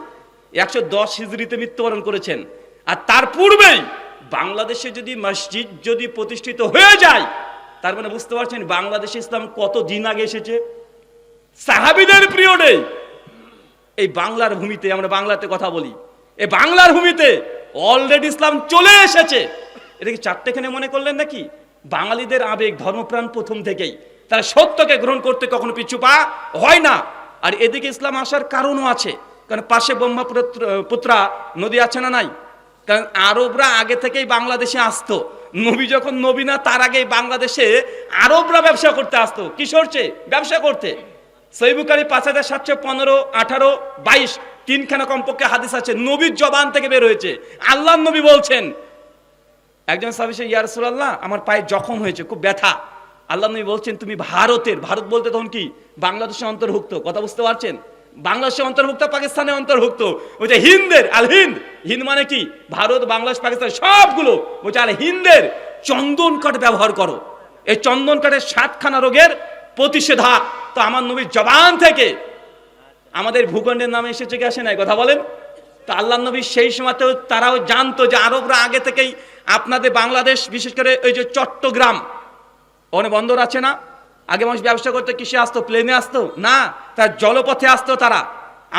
110 হিজরিতে মৃত্যুবরণ করেছেন। আর তার পূর্বেই বাংলাদেশে যদি মসজিদ যদি প্রতিষ্ঠিত হয়ে যায়, তার মানে বুঝতে পারছেন বাংলাদেশে ইসলাম কত দিন আগে এসেছে। সাহাবীদের পিরিয়ডে এই বাংলার ভূমিতে, আমরা বাংলাতে কথা বলি, এই বাংলার ভূমিতে অলরেডি ইসলাম চলে এসেছে। এটা কি চারটেখানে মনে করলেন নাকি? বাঙালিদের আবেগ, ধর্মপ্রাণ প্রথম থেকেই, তারা সত্যকে গ্রহণ করতে কখনো পিছু পা হয় না। আর এদিকে ইসলাম আসার কারণও আছে, কারণ পাশে ব্রহ্মপুত্রা নদী আছে না নাই? কারণ আরবরা আগে থেকেই বাংলাদেশে আসতো। নবী যখন নবী না, তার আগে বাংলাদেশে আরবরা ব্যবসা করতে আসতো। কি করছে? ব্যবসা করতে। সহিহ বুখারী 5715, 18, 22 তিনখানা কমপক্ষে হাদিস আছে, নবীর জবান থেকে বের হয়েছে। আল্লাহর নবী বলছেন, একজন সাহাবী বলছে, ইয়া রাসূলুল্লাহ, আমার পায়ে জখম হয়েছে, খুব ব্যথা। আল্লাহ নবী বলছেন, তুমি ভারতের, ভারত বলতে তখন কি বাংলাদেশের অন্তর্ভুক্ত, কথা বুঝতে পারছেন? বাংলাদেশের অন্তর্ভুক্ত, পাকিস্তানের অন্তর্ভুক্ত। বলছে হিন্দের, আল হিন্দ, হিন্দ মানে কি? ভারত, বাংলাদেশ, পাকিস্তান সবগুলো। বলছে আল হিন্দের চন্দন কাঠ ব্যবহার করো, এই চন্দন কাঠের 7খানা রোগের প্রতিষেধক। তো আমার নবীর জবান থেকে আমাদের ভূখণ্ডের নামে এসেছে কি আসে নাই, কথা বলেন? তো আল্লাহ নবী সেই সময়তেও তারাও জানতো যে আরবরা আগে থেকেই আপনাদের বাংলাদেশ, বিশেষ করে ওই যে চট্টগ্রাম, ওখানে বন্দর আছে না? আগে মানুষ ব্যবসা করতে কিসে আসতো? প্লেনে আসতো না, তার জলপথে আসতো তারা।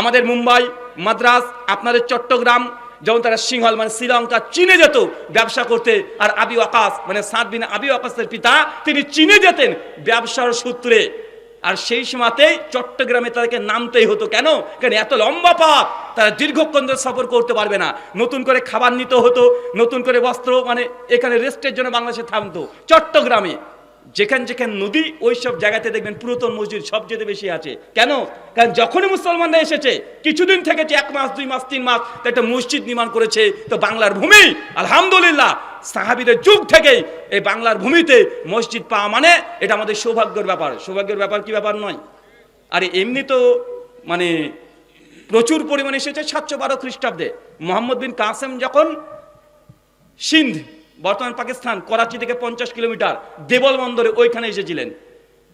আমাদের মুম্বাই, মাদ্রাস, আপনাদের চট্টগ্রাম, যেমন তারা সিংহল মানে শ্রীলঙ্কা, চীনে যেত ব্যবসা করতে। আর আবি ওয়াকাস মানে সাদ বিন আবি ওয়াকাসের পিতা, তিনি চীনে যেতেন ব্যবসার সূত্রে। আর সেই সময়তেই চট্টগ্রামে তাদেরকে নামতেই হতো। কেন? কারণ এত লম্বা পথ, তারা দীর্ঘক্ষণ ধরে সফর করতে পারবে না। নতুন করে খাবার নিতে হতো, নতুন করে বস্ত্র, মানে এখানে রেস্টের জন্য বাংলাদেশে থামতো। চট্টগ্রামে যেখানে যেখানে নদী, ওই সব জায়গাতে দেখবেন পুরাতন মসজিদ সবচেয়ে বেশি আছে। কেন? কারণ যখনই মুসলমানরা এসেছে, কিছুদিন থেকেছে, 1 মাস, 2 মাস, 3 মাস, একটা মসজিদ নির্মাণ করেছে। তো বাংলার ভূমি আলহামদুলিল্লাহ সাহাবীদের যুগ থেকেই এই বাংলার ভূমিতে মসজিদ পাওয়া মানে এটা আমাদের সৌভাগ্যের ব্যাপার। সৌভাগ্যের ব্যাপার কি ব্যাপার নয়? আরে এমনি তো মানে প্রচুর পরিমাণে এসেছে। 712 খ্রিস্টাব্দে মোহাম্মদ বিন কাসেম যখন সিন্ধ, বর্তমান পাকিস্তান, করাচি থেকে 50 কিলোমিটার, দেবল বন্দরে ওইখানে এসেছিলেন।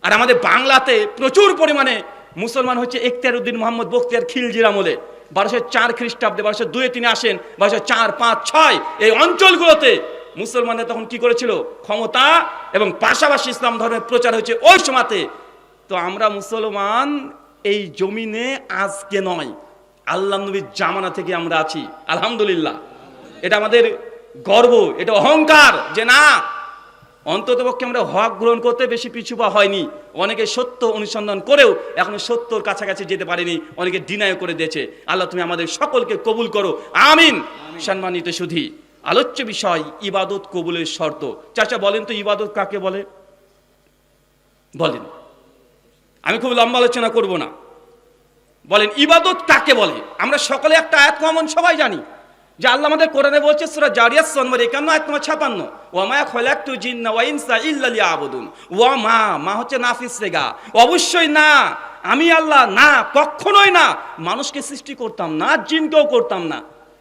আর আমাদের বাংলাতে প্রচুর পরিমাণে মুসলমান হচ্ছে ইখতিয়ার উদ্দিন মোহাম্মদ বখতিয়ার খিলজির আমলে 1204 খ্রিস্টাব্দে, 1202 তিনি আসেন, 1204, 5, 6 এই অঞ্চলগুলোতে মুসলমানরা তখন কি করেছিল? ক্ষমতা এবং পাশাপাশি ইসলাম ধর্মের প্রচার হয়েছে ওই সময়তে। তো আমরা মুসলমান এই জমিনে আজকে নয়, আল্লাহ নবীর জামানা থেকে আমরা আছি আলহামদুলিল্লাহ। এটা আমাদের গর্ব, এটা অহংকার যে না, অন্ততপক্ষে আমরা হক গ্রহণ করতে বেশি পিছুপা হয়নি। অনেকে সত্য অনুসন্ধান করেও এখনো সত্যর কাছাকাছি যেতে পারেনি, অনেকে ডিনায় করে দিয়েছে। আল্লাহ তুমি আমাদের সকলকে কবুল করো, আমিন। সম্মানিত সুধী, আলোচ্য বিষয় ইবাদত কবুলের শর্ত। চাচা বলেন তো ইবাদত কাকে বলে? বলেন, আমি খুব লম্বা আলোচনা করব না। বলেন ইবাদত কাকে বলে? আমরা সকলে একটা আয়াত কমন সবাই জানি যে আল্লাহ আমাদের কোরআনে বলছে, সূরা জারিয়াত নম্বর 51 আয়াত নম্বর 56, ওয়া মা খালাকতু জিন্না ওয়া ইনসা ইল্লা লিয়াবুদুন। ওয়া মা হচ্ছে নাফিস রেগা, অবশ্যই না, আমি আল্লাহ না, কখনোই না মানুষকে সৃষ্টি করতাম না, জিনকেও করতাম না।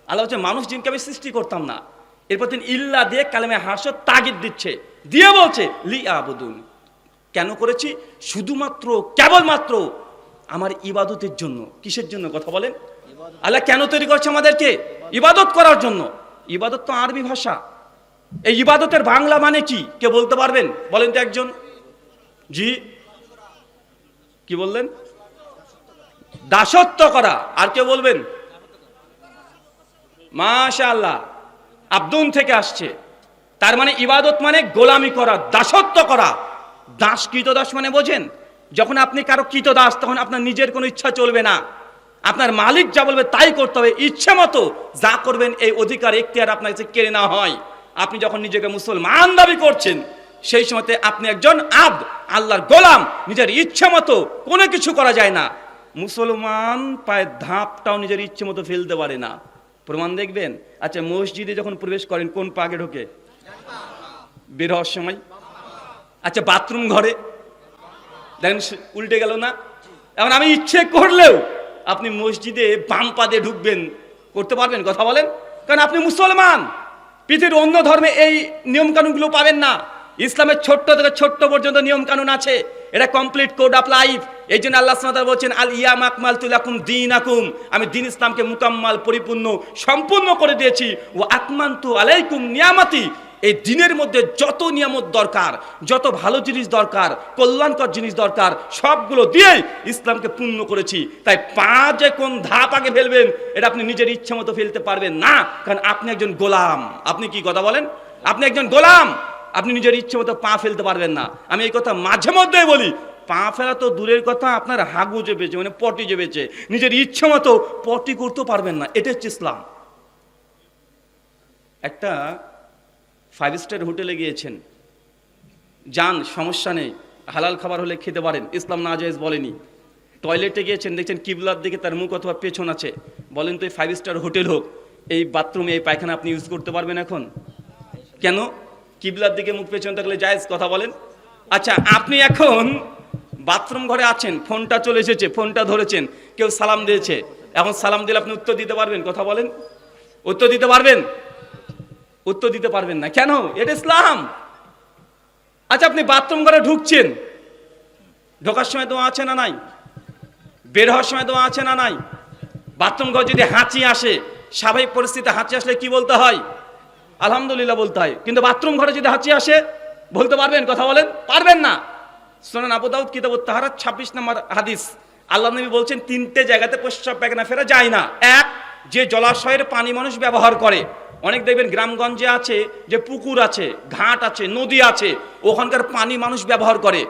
আল্লাহ হচ্ছে মানুষ জিনকে আমি সৃষ্টি করতাম না। এরপর তিনি ইল্লা দিয়ে কালেমে হাসর তাগিদ দিচ্ছে, দিয়ে বলছে লিয়াবুদুন। কেন করেছি? শুধুমাত্র, কেবলমাত্র আমার ইবাদতের জন্য। কিসের জন্য কথা বলেন? আল্লাহ কেন তৈরি করছে আমাদেরকে? ইবাদত করার জন্য। ইবাদত তো আরবি ভাষা। এই ইবাদতের বাংলা মানে কি কে বলতে পারবেন? বলেন তো একজন। জি, কি বললেন? দাসত্ব করা। আর কে বলবেন? মাশাআল্লাহ, আব্দুন থেকে আসছে। তার মানে ইবাদত মানে গোলামি করা, দাসত্ব করা। দাস, কৃতদাস মানে বোঝেন? যখন আপনি কারো কৃতদাস, তখন আপনার নিজের কোনো ইচ্ছা চলবে না, আপনার মালিক যা বলবে তাই করতে হবে। ইচ্ছে মতো যা করবেন এই অধিকার, এখতিয়ার আপনার কাছে কেড়ে নেওয়া হয়। আপনি যখন নিজেকে মুসলমান দাবি করছেন, সেই সময়তে আপনি একজন আব্দ, আল্লাহর গোলাম। নিজের ইচ্ছে মতো কোনো কিছু করা যায় না। মুসলমান পায়ের ধাপটাও নিজের ইচ্ছে মতো ফেলতে পারে না। প্রমাণ দেখবেন। আচ্ছা, মসজিদে যখন প্রবেশ করেন কোন পা আগে ঢোকে? বের হওয়ার সময় আচ্ছা বাথরুম ঘরে দেখেন উল্টে গেল না? এখন আমি ইচ্ছে করলেও আপনি মসজিদে বাম পা দিয়ে ঢুকবেন, করতে পারবেন? কথা বলেন। কারণ আপনি মুসলমান, পৃথিবীর অন্য ধর্মে এই নিয়ম কানুনগুলো পাবেন না। ইসলামের ছোট্ট থেকে ছোট্ট পর্যন্ত নিয়ম কানুন আছে, এটা কমপ্লিট কোড অফ লাইফ। এই জন্য আল্লাহ সুবহানাহু ওয়া তাআলা বলছেন আল ইয়াম আকমালতু লাকুম দীনাকুম, আমি দ্বীন ইসলামকে মুকাম্মাল পরিপূর্ণ সম্পূর্ণ করে দিয়েছি। ওয়া আতমামতু আলাইকুম নিয়ামতি, এই দিনের মধ্যে যত নিয়ামত দরকার, যত ভালো জিনিস দরকার, কল্যাণকর জিনিস দরকার, সবগুলো দিয়ে ইসলামকে পূর্ণ করেছি। তাই পা যে কোন ধাপ আগে ফেলবেন এটা আপনি নিজের ইচ্ছা মতো ফেলতে পারবেন না, কারণ আপনি একজন গোলাম। আপনি কি কথা বলেন? আপনি একজন গোলাম, আপনি নিজের ইচ্ছে মতো পা ফেলতে পারবেন না। আমি এই কথা মাঝে মধ্যে বলি, পা ফেলা তো দূরের কথা, আপনার হাগু চেপেছে মানে পটি চেপেছে, নিজের ইচ্ছে মতো পটি করতেও পারবেন না। এটা হচ্ছে ইসলাম। একটা 5 স্টার হোটেলে গিয়েছেন, যান, সমস্যা নেই, হালাল খাবার হলে খেতে পারেন, ইসলাম নাজায়েজ বলেনি। টয়লেটে গিয়েছেন, দেখছেন কিবলার দিকে তার মুখ অথবা পেছন আছে, বলেন তো এই 5 স্টার হোটেল হোক, এই বাথরুমে এই পায়খানা আপনি ইউজ করতে পারবেন এখন? কেন? কিবলার দিকে মুখ পেছন থাকলে জায়েজ, কথা বলেন। আচ্ছা আপনি এখন বাথরুম ঘরে আছেন, ফোনটা চলে এসেছে, ফোনটা ধরেছেন, কেউ সালাম দিয়েছে, এখন সালাম দিলে আপনি উত্তর দিতে পারবেন? কথা বলেন, উত্তর দিতে পারবেন? উত্তর দিতে পারবেন না। কেন? এটা ইসলাম। আচ্ছা আপনি বাথরুম ঘরে ঢুকছেন, ঢোকার সময় দোয়া আছে না নাই? বের হওয়ার সময় দোয়া আছে না নাই? বাথরুম ঘরে যদি হাঁচি আসে, স্বাভাবিক পরিস্থিতিতে হাঁচি আসলে কি বলতে হয়? আলহামদুলিল্লাহ বলতে হয়। কিন্তু বাথরুম ঘরে যদি হাঁচি আসে বলতে পারবেন? কথা বলেন, পারবেন না। সুনান আবু দাউদ কিতাবুত তাহারাত 26 নম্বর হাদিস, আল্লাহ নবী বলছেন 3টে জায়গাতে প্রস্রাব পায়খানা ফেরা যায় না। এক, যে জলাশয়ের পানি মানুষ ব্যবহার করে, অনেক দেখবেন গ্রামগঞ্জে আছে যে পুকুর আছে, ঘাট আছে, নদী আছে, ওখানকার পানি মানুষ ব্যবহার করে।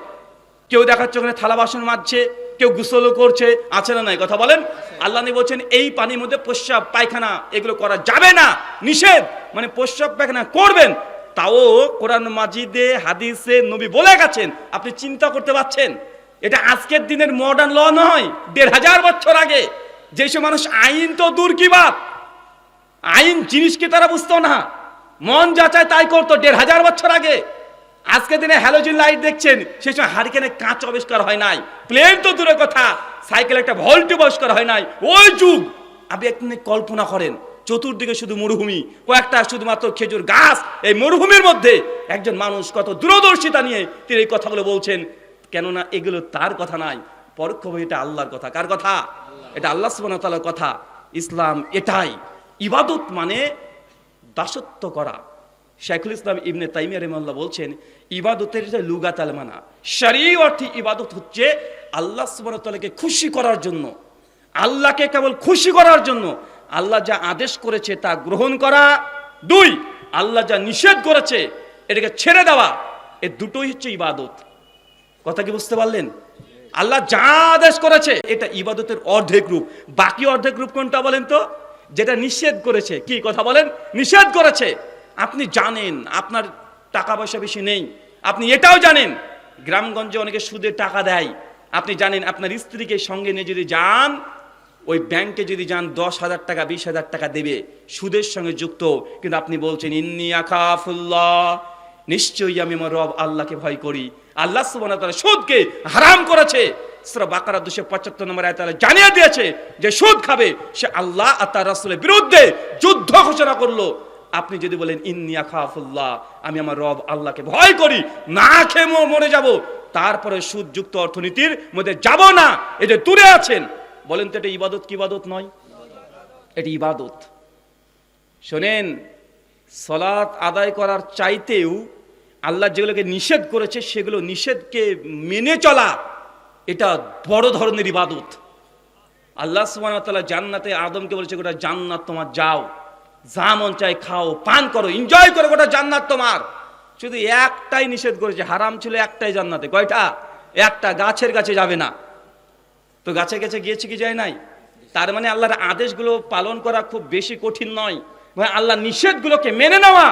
কেউ দেখাচ্ছে ওখানে থালা বাসন মাজছে, কেউ গোসলও করছে, আছে না নাই? কথা বলেন। আল্লাহ নবী বলছেন এই পানির মধ্যে প্রস্রাব পায়খানা এগুলো করা যাবে না, নিষেধ। মানে প্রস্রাব পায়খানা করবেন, তাও কোরআন মাজিদে হাদিসে নবী বলে গেছেন। আপনি চিন্তা করতে পারছেন? এটা আজকের দিনের মডার্ন ল নয়, 1500 বছর আগে। যেসব মানুষ আইন তো দূর কি বাত, আইন জিনিসকে তারা বুঝতো না, মন যা চায় তাই করতো 1500 বছর আগে। আজকের দিনে হ্যালোজেন লাইট দেখছেন, সেই সময় হারিকেনে কাঁচ আবিষ্কার হয় নাই, প্লেন তো দূরের কথা, সাইকেল একটা ভল্টিউব আবিষ্কার হয় নাই। ওই যুগ আপনি একদিন কল্পনা করেন, চতুর্দিকে শুধু মরুভূমি, কয়েকটা শুধুমাত্র খেজুর গাছ, এই মরুভূমির মধ্যে একজন মানুষ কত দূরদর্শিতা নিয়ে তিনি এই কথাগুলো বলছেন। কেননা এগুলো তার কথা নাই, পরোক্ষভাবে এটা আল্লাহর কথা। কার কথা? এটা আল্লাহ সুবহানাহু ওয়া তাআলার কথা। ইসলাম এটাই। ইবাদত মানে দাসত্ব করা। শাইখুল ইসলাম ইবনে তাইমিয়া রাহিমাহুল্লাহ বলছেন ইবাদতের যে লুগাত আল মানা, শরঈ অর্থে ইবাদত হচ্ছে আল্লাহ সুবহানাহু ওয়া তাআলাকে খুশি করার জন্য, আল্লাহকে কেবল খুশি করার জন্য আল্লাহ যা আদেশ করেছে তা গ্রহণ করা। 2, আল্লাহ যা নিষেধ করেছে এটাকে ছেড়ে দেওয়া। এই দুটোই হচ্ছে ইবাদত। কথা কি বুঝতে পারলেন? আল্লাহ যা আদেশ করেছে এটা ইবাদতের অর্ধেক রূপ। বাকি অর্ধেক রূপ কোনটা বলেন তো? যেটা নিষেধ করেছে। কি কথা বলেন? নিষেধ করেছে। আপনি জানেন আপনার টাকা পয়সা বেশি নেই, আপনি এটাও জানেন গ্রামগঞ্জে অনেকে সুদে টাকা দেয়। আপনি জানেন আপনার স্ত্রীকে সঙ্গে নিয়ে যদি যান, ওই ব্যাংকে যদি যান 10,000 টাকা 20,000 টাকা দেবে, সুদের সঙ্গে যুক্ত। কিন্তু আপনি বলছেন ইন্নী আখাফুল্লাহ, নিশ্চয়ই আমি আমার রব আল্লাহকে ভয় করি। আল্লাহ সুবহানাহু ওয়া তাআলা সুদকে হারাম করেছে। সূরা বাকারা 275 নম্বর আয়াতে আল্লাহ জানিয়ে দিয়েছে যে সুদ খাবে সে আল্লাহ আর তার রাসূলের বিরুদ্ধে যুদ্ধ ঘোষণা করলো। আপনি যদি বলেন ইন্নী আখাফুল্লাহ, আমি আমার রব আল্লাহকে ভয় করি, না খেয়ে মরে যাব, তারপরে সুদযুক্ত অর্থনীতির মধ্যে যাব না, এই যে দূরে আছেন, বলেন তো এটা ইবাদত কি ইবাদত নয়? এটি ইবাদত। শোনেন, সালাত আদায় করার চাইতেও আল্লাহ যেগুলোকে নিষেধ করেছে সেগুলো নিষেধকে মেনে চলা, এটা বড় ধরনের ইবাদত। আল্লাহ সুবহানাহু ওয়া তাআলা জান্নাতে আদমকে বলেছে গোটা জান্নাত তোমার, যাও যা মন চাই খাও, পান করো, এনজয় করো, গোটা জান্নাত তোমার। শুধু একটাই নিষেধ করেছে, হারাম ছিল একটাই জান্নাতে। কয়টা? একটা, গাছের কাছে যাবে না। তো গাছে কাছে গিয়েছে কি যায় নাই? তার মানে আল্লাহর আদেশগুলো পালন করা খুব বেশি কঠিন নয়, আল্লাহ নিষেধগুলোকে মেনে নেওয়া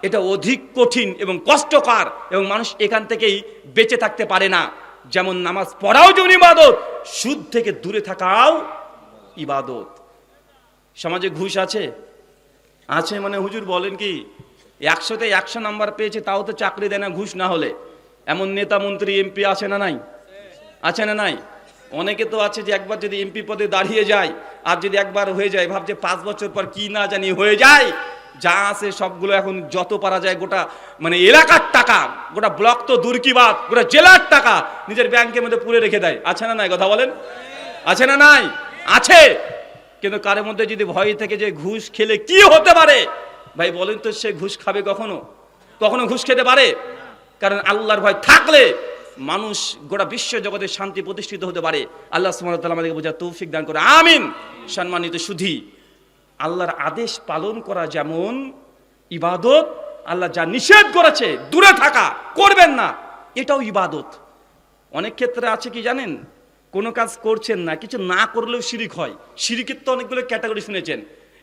এটা অধিক কঠিন এবং কষ্টকর, এবং মানুষ এখান থেকেই বেঁচে থাকতে পারে না। যেমন নামাজ পড়াও যেমন ইবাদত, সুদ থেকে দূরে থাকাও ইবাদত। সমাজে ঘুষ আছে? আছে মানে হুজুর বলেন কি 100তে 100 নাম্বার পেয়েছে তাও তো চাকরি দেয় না ঘুষ না হলে। এমন নেতা মন্ত্রী এমপি আছে না নাই? আছে না নাই? অনেকে তো আছে যে একবার যদি এমপি পদে দাঁড়িয়ে যায় আর যদি একবার হয়ে যায় ভাবছে 5 বছর পর কি না জানি হয়ে যায়, যা আছে সবগুলো এখন যত পারা যায় গোটা মানে এলাকার টাকা, গোটা ব্লক তো দূর কি বাত, গোটা জেলার টাকা নিজের ব্যাংকের মধ্যে পুরে রেখে দেয়। আছে না নাই? কথা বলেন, আছে না নাই? আছে। কিন্তু কারের মধ্যে যদি ভয় থেকে যে ঘুষ খেলে কি হতে পারে, ভাই বলেন তো, সে ঘুষ খাবে কখনো? কখনো ঘুষ খেতে পারে? কারণ আল্লাহর ভয় থাকলে মানুষ গোটা বিশ্ব জগতে শান্তি প্রতিষ্ঠিত হতে পারে। আল্লাহ সুবহানাহু ওয়া তাআলা আমাদেরকে বোঝার তৌফিক দান করে, আমিন। সম্মানিত সুধী, আল্লাহর আদেশ পালন করা যেমন ইবাদত, আল্লাহ যা নিষেধ করেছে দূরে থাকা, করবেন না, এটাও ইবাদত। অনেক ক্ষেত্রে আছে কি জানেন, কোনো কাজ করছেন না, কিছু না করলেও শিরিক হয়। শিরিকের তো অনেকগুলো ক্যাটাগরি শুনেছেন,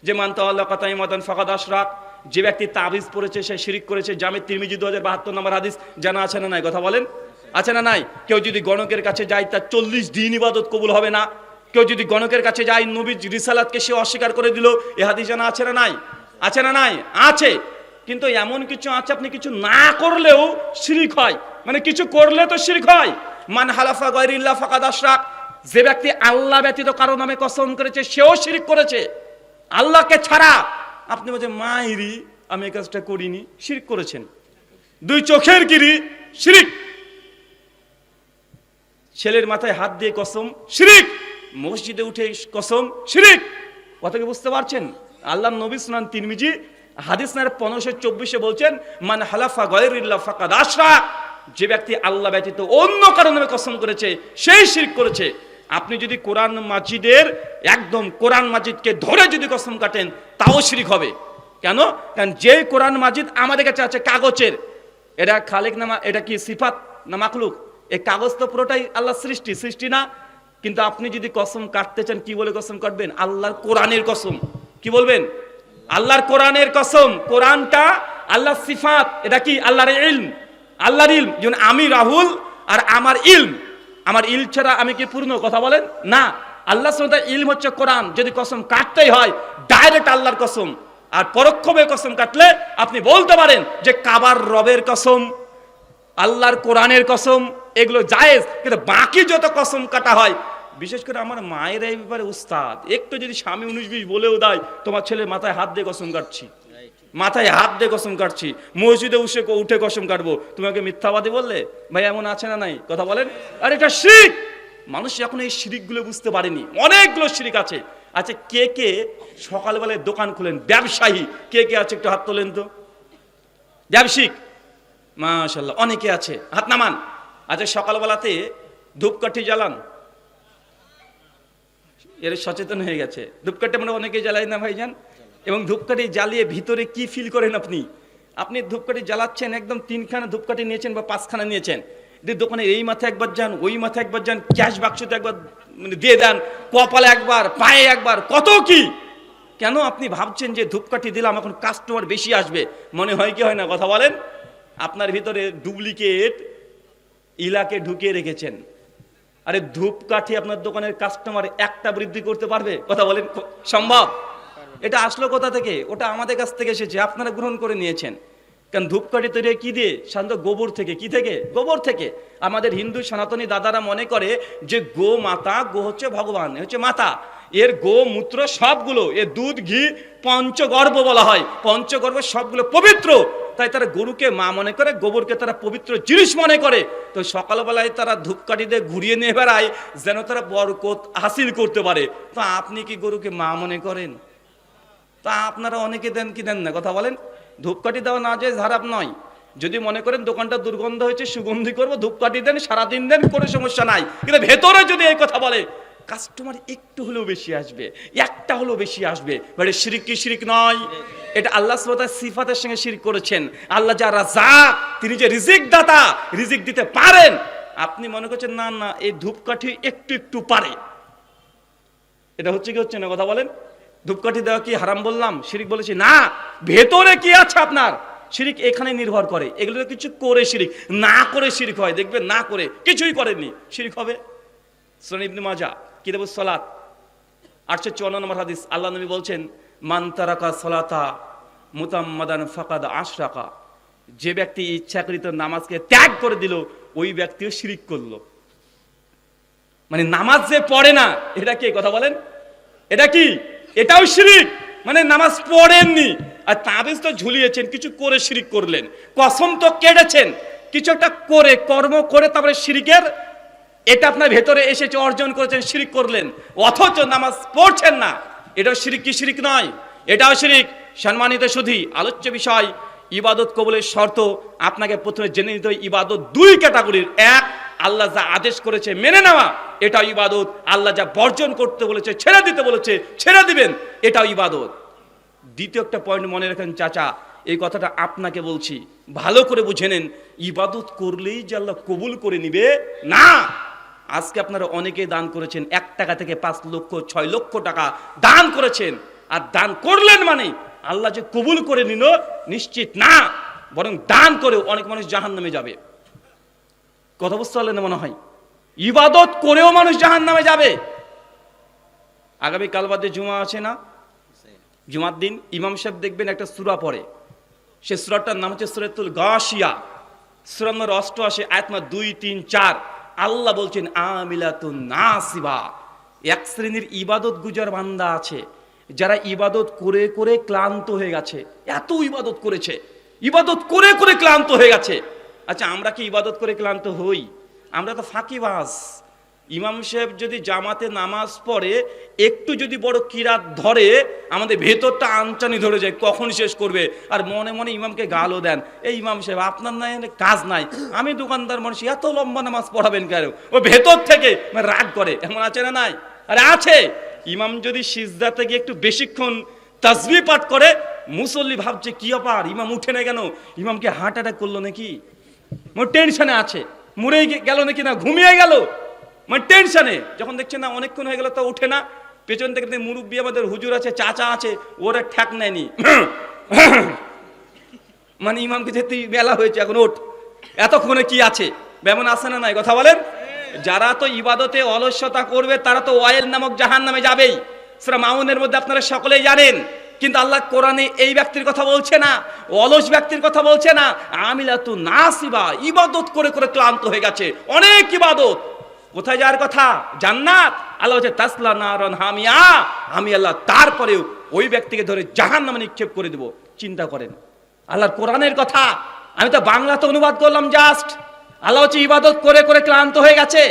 যে মান তাওয়াল্লা তাইমাতান ফাকাদ আশরাক, যে ব্যক্তি তাবিজ পড়েছে সে শিরিক করেছে। জামে তিরমিজি 2072 নম্বর হাদিস, জানা আছে না নাই? কথা বলেন, আছে না নাই? কেউ যদি গণকের কাছে যায় তার 40 দিন ইবাদত কবুল হবে না। কেউ যদি গণকের কাছে যায় নবীর রিসালাতকে সে অস্বীকার করে দিল। এ হাদিস জানা আছে না নাই? আছে না নাই? আছে। কিন্তু এমন কিছু আছে আপনি কিছু না করলেও শিরিক হয়, মানে কিছু করলে তো শিরিক হয়। মান হালাফা গায়রিল্লাহ ফাকাদ আশরাক, যে ব্যক্তি আল্লাহ ব্যতীত কারো নামে কসম করেছে সেও শিরিক করেছে। আল্লাহকে ছাড়া আপনি বলছেন মাইরি আমি এই কাজটা করিনি, শিরিক করেছেন। 2 চোখের গিরি, শিরিক। ছেলের মাথায় হাত দিয়ে কসম, শিরিক। মসজিদে উঠে কসম, শিরিক। কথা কি বুঝতে পারছেন? আল্লাহর নবী সুনান তিরমিজি হাদিস নাম্বার 1524 বলছেন, মান হালাফা গায়রিল্লাহ ফাকাদ আশরাক, যে ব্যক্তি আল্লাহ ব্যতীত অন্য কারো নামে কসম করেছে সেই শিরক করেছে। আপনি যদি কোরআন মাজিদের একদম কোরআন মাজিদকে ধরে যদি কসম কাটেন তাও শিরক হবে। কেন? কারণ যে কোরআন মাজিদ আমাদের কাছে আছে কাগজের, এটা খালিক না, এটা কি সিফাত না মাখলুক? এই কাগজ তো পুরোটাই আল্লাহর সৃষ্টি না? কিন্তু আপনি যদি কসম কাটতে চান কি বলে কসম কাটবেন? আল্লাহর কোরআনের কসম। কি বলবেন? আল্লাহর কোরআনের কসম। কোরআনটা আল্লাহর সিফাত, এটা কি আল্লাহর ইলম, আল্লাহর ইলম। যেমন আমি রাহুল আর আমার ইলম, আমার ইলম ছাড়া আমি কি পূর্ণ? কথা বলেন না। আল্লাহ সুবহানাহু ওয়া তাআলার ইলম হচ্ছে কোরআন। যদি কসম কাটতেই হয় ডাইরেক্ট আল্লাহর কসম। আর পরোক্ষভাবে কসম কাটলে আপনি বলতে পারেন যে কাবার রবের কসম, আল্লাহর কোরআনের কসম, এগুলো জায়েজ। কিন্তু বাকি যত কসম কাটা হয়, বিশেষ করে আমার মায়ের এই ব্যাপারে উস্তাদ, একটু যদি স্বামী 19-20 বলেও দেয় তোমার ছেলে মাথায় হাত দিয়ে কসম কাটছি, মাথায় হাত দিয়ে কসম কাটছি, মসজিদে উঠে কসম কাটবো, তোমাকে মিথ্যাবাদী বললে, ভাই এমন আছে না নাই? কথা বলেন। আর এটা শিরক। মানুষ এখন এই শিরকগুলো বুঝতে পারেনি, অনেকগুলো শিরক আছে। আচ্ছা, কে কে সকালবেলায় দোকান খুলেন, ব্যবসায়ী কে কে আছে? একটু হাত তোলেন তো। ব্যবসায়িক, মাশাআল্লাহ অনেকে আছে, হাত নামান। আচ্ছা, সকালবেলাতে ধূপকাঠি জ্বালান? এর সচেতন হয়ে গেছে। ধূপকাঠি মানে অনেকে জ্বালায় না ভাইজান? এবং ধূপকাঠি জ্বালিয়ে ভিতরে কি ফিল করেন আপনি? আপনি ধূপকাঠি জ্বালাচ্ছেন, একদম 3খানা ধূপকাঠি নিয়েছেন বা 5খানা নিয়েছেন, দোকানে এই মাথায় একবার যান, ওই মাথায় একবার যান, ক্যাশ বাক্সতে একবার মানে দিয়ে দেন, কপালে একবার, পায়ে একবার, কত কি। কেন? আপনি ভাবছেন যে ধূপকাঠি দিলাম এখন কাস্টমার বেশি আসবে, মনে হয় কি হয় না? কথা বলেন। আপনার ভিতরে ডুপ্লিকেট ইলাকে ঢুকিয়ে রেখেছেন। আরে ধূপকাঠি আপনার দোকানের কাস্টমার একটা বৃদ্ধি করতে পারবে? কথা বলেন, সম্ভব? এটা আসলো কোথা থেকে? ওটা আমাদের কাছ থেকে এসেছে, আপনারা গ্রহণ করে নিয়েছেন। কারণ ধূপকাঠি তৈরি কি দিয়ে? সাধারণত গোবর থেকে। কি থেকে? গোবর থেকে। আমাদের হিন্দু সনাতনী দাদারা মনে করে যে গো মাতা, গো হচ্ছে ভগবান, হচ্ছে মাতা, এর গোমূত্র সবগুলো, এর দুধ ঘি পঞ্চগর্ভ বলা হয়, পঞ্চগর্ভ সবগুলো পবিত্র। তাই তারা গরুকে মা মনে করে, গোবরকে তারা পবিত্র জিনিস মনে করে। তো সকালবেলায় তারা ধূপকাঠি দিয়ে ঘুরিয়ে নিয়ে বেড়ায় যেন তারা বরকত হাসিল করতে পারে। তো আপনি কি গরুকে মা মনে করেন? তা আপনারা অনেকে দেন কি দেন না? কথা বলেন। ধূপকাঠি দেওয়া না যায় খারাপ নয়। যদি মনে করেন দোকানটা দুর্গন্ধ হয়েছে, সুগন্ধি করবো, ধূপকাঠি দেন, সারাদিন দেন, কোনো সমস্যা নাই। কিন্তু ভেতরে যদি এই কথা বলে, কাস্টমার একটু হলেও বেশি আসবে, একটা হলেও বেশি আসবে। মানে শিরক কি শিরক নয়? এটা আল্লাহ সুবহানাহু ওয়া তাআলা সিফাতের সঙ্গে শিরক করেছেন। আল্লাহ যা রাজ্জাক, তিনি যে রিজিক দাতা, রিজিক দিতে পারেন, আপনি মনে করছেন না না এই ধূপকাঠি একটু একটু পারে। এটা হচ্ছে কি হচ্ছে না? কথা বলেন। ধূপকাঠি দেওয়া কি হারাম বললাম? শিরক বলেছি না। ভেতরে কি আছে আপনার, শিরক এখানে নির্ভর করে। এগুলো কিছু করে শিরক, না করে শিরক হয়। দেখবেন না করে কিছুই করেননি, শিরক হবে। সুনান ইবনে মাজাহ কিতাবুস সালাত 854 নম্বর হাদিস, আল্লাহ নবী বলছেন মান তারাকা সালাতা মুতাম্মাদান ফাকাদ আশরাকা, যে ব্যক্তি ইচ্ছাকৃত নামাজকে ত্যাগ করে দিল ওই ব্যক্তিও শিরিক করলো। মানে নামাজ যে পড়ে না, এটা কি কথা বলেন, এটা কি, এটাও শিরিক। মানে নামাজ পড়েননি আর তাবিজ তো ঝুলিয়েছেন, কিছু করে শিরিক করলেন, কসম তো কেটেছেন, কিছু একটা করে কর্ম করে তারপরে শিরিকের এটা আপনার ভেতরে এসেছে, অর্জন করেছেন, শিরিক করলেন, অথচ নামাজ পড়ছেন না, এটাও শিরিক কি শিরিক নয়? এটাও শিরিক। সম্মানিত সুধী, আলোচ্য বিষয় ইবাদত কবুলের শর্ত আপনাকে প্রথমে জেনে নিতে হবে। ইবাদত দুই ক্যাটাগরির, এক আল্লাহ যা আদেশ করেছে মেনে নেওয়া, এটাও ইবাদত। আল্লাহ যা বর্জন করতে বলেছে, ছেড়ে দিতে বলেছে, ছেড়ে দিবেন, এটাও ইবাদত। দ্বিতীয় একটা পয়েন্ট মনে রাখেন চাচা, এই কথাটা আপনাকে বলছি, ভালো করে বুঝে নেন। ইবাদত করলেই যে আল্লাহ কবুল করে নিবে না। আজকে আপনারা অনেকেই দান করেছেন, 1 টাকা থেকে 5 লক্ষ 6 লক্ষ টাকা দান করেছেন, আর দান করলেন মানে আল্লাহ যে কবুল করে নিল নিশ্চিত না, বরং দান করেও অনেক মানুষ জাহান্নামে যাবে। কথা বুঝতে পারলেন না মনে হয়? ইবাদত করেও মানুষ জাহান্নামে যাবে। আগামী কাল বাদে জুমা আছে না, জুমার দিন ইমাম সাহেব দেখবেন একটা সূরা পড়ে, সে সূরাটার নাম হচ্ছে সূরাতুল গাশিয়া, সূরা নম্বর 88 আয়াত নম্বর 2, 3, 4। আল্লাহ বলছেন আমিলাতুন নাসিবা। এক শ্রেণীর ইবাদত গুজার বান্দা আছে যারা ইবাদত করে করে ক্লান্ত হয়ে গেছে, এত ইবাদত করেছে, ইবাদত করে করে ক্লান্ত হয়ে গেছে। আচ্ছা, আমরা কি ইবাদত করে ক্লান্ত হই? আমরা তো ফাঁকিবাজ। ইমাম সাহেব যদি জামাতে নামাজ পড়ে একটু যদি বড় কিরাত ধরে, আমাদের ভেতরটা আনচানি ধরে যায় কখন শেষ করবে, আর মনে মনে ইমামকে গালও দেন, এই ইমাম সাহেব আপনার নাই কাজ নাই, আমি দোকানদার মানুষ, এত লম্বা নামাজ পড়াবেন কেন? ও ভেতর থেকে রাগ করে, এমন আছে না নাই? আরে আছে। ইমাম যদি সিজদাতে গিয়ে একটু বেশিক্ষণ তাসবিহ পাঠ করে, মুসল্লি ভাবছে কি ব্যাপার, ইমাম উঠে না কেন, ইমামকে হার্ট অ্যাটাক করলো নাকি, টেনশনে আছে, মরে গেল নাকি, না ঘুমিয়ে গেল, মানে টেনশনে। যখন দেখছেন না অনেকক্ষণ হয়ে গেল তো উঠে না, পেছন থেকে মুরব্বী আমাদের হুজুর আছে, চাচা আছে, ওরা ঠ্যাক নেয়নি, মানে ইমামকে যেতে বেলা হয়েছে, এখন ওঠ, এতক্ষণে কি আছে, বেমন আছে না নাই? কথা বলেন। যারা তো ইবাদতে অলস্যতা করবে তারা তো ওয়াইল নামক জাহান্নামে যাবেই, সূরা মাউনের মধ্যে আপনারা সকলেই জানেন। কিন্তু আল্লাহ কোরআনে এই ব্যক্তির কথা বলছে না, অলস ব্যক্তির কথা বলছে না। আমিলাতু নাসিবা, ইবাদত করে করে ক্লান্ত হয়ে গেছে, অনেক ইবাদত, কোথায় যাওয়ার কথা? জান্নাত। আল্লাহ হচ্ছে তাসলা নারান হামিয়া, আমি আল্লাহ তারপরেও ওই ব্যক্তিকে ধরে জাহান্নামে নিক্ষেপ করে দেব। চিন্তা করেন, আল্লাহর কোরআনের কথা আমি তো বাংলাতে অনুবাদ করলাম জাস্ট। আল্লাহ হচ্ছে ইবাদত করে করে ক্লান্ত হয়ে গেছে,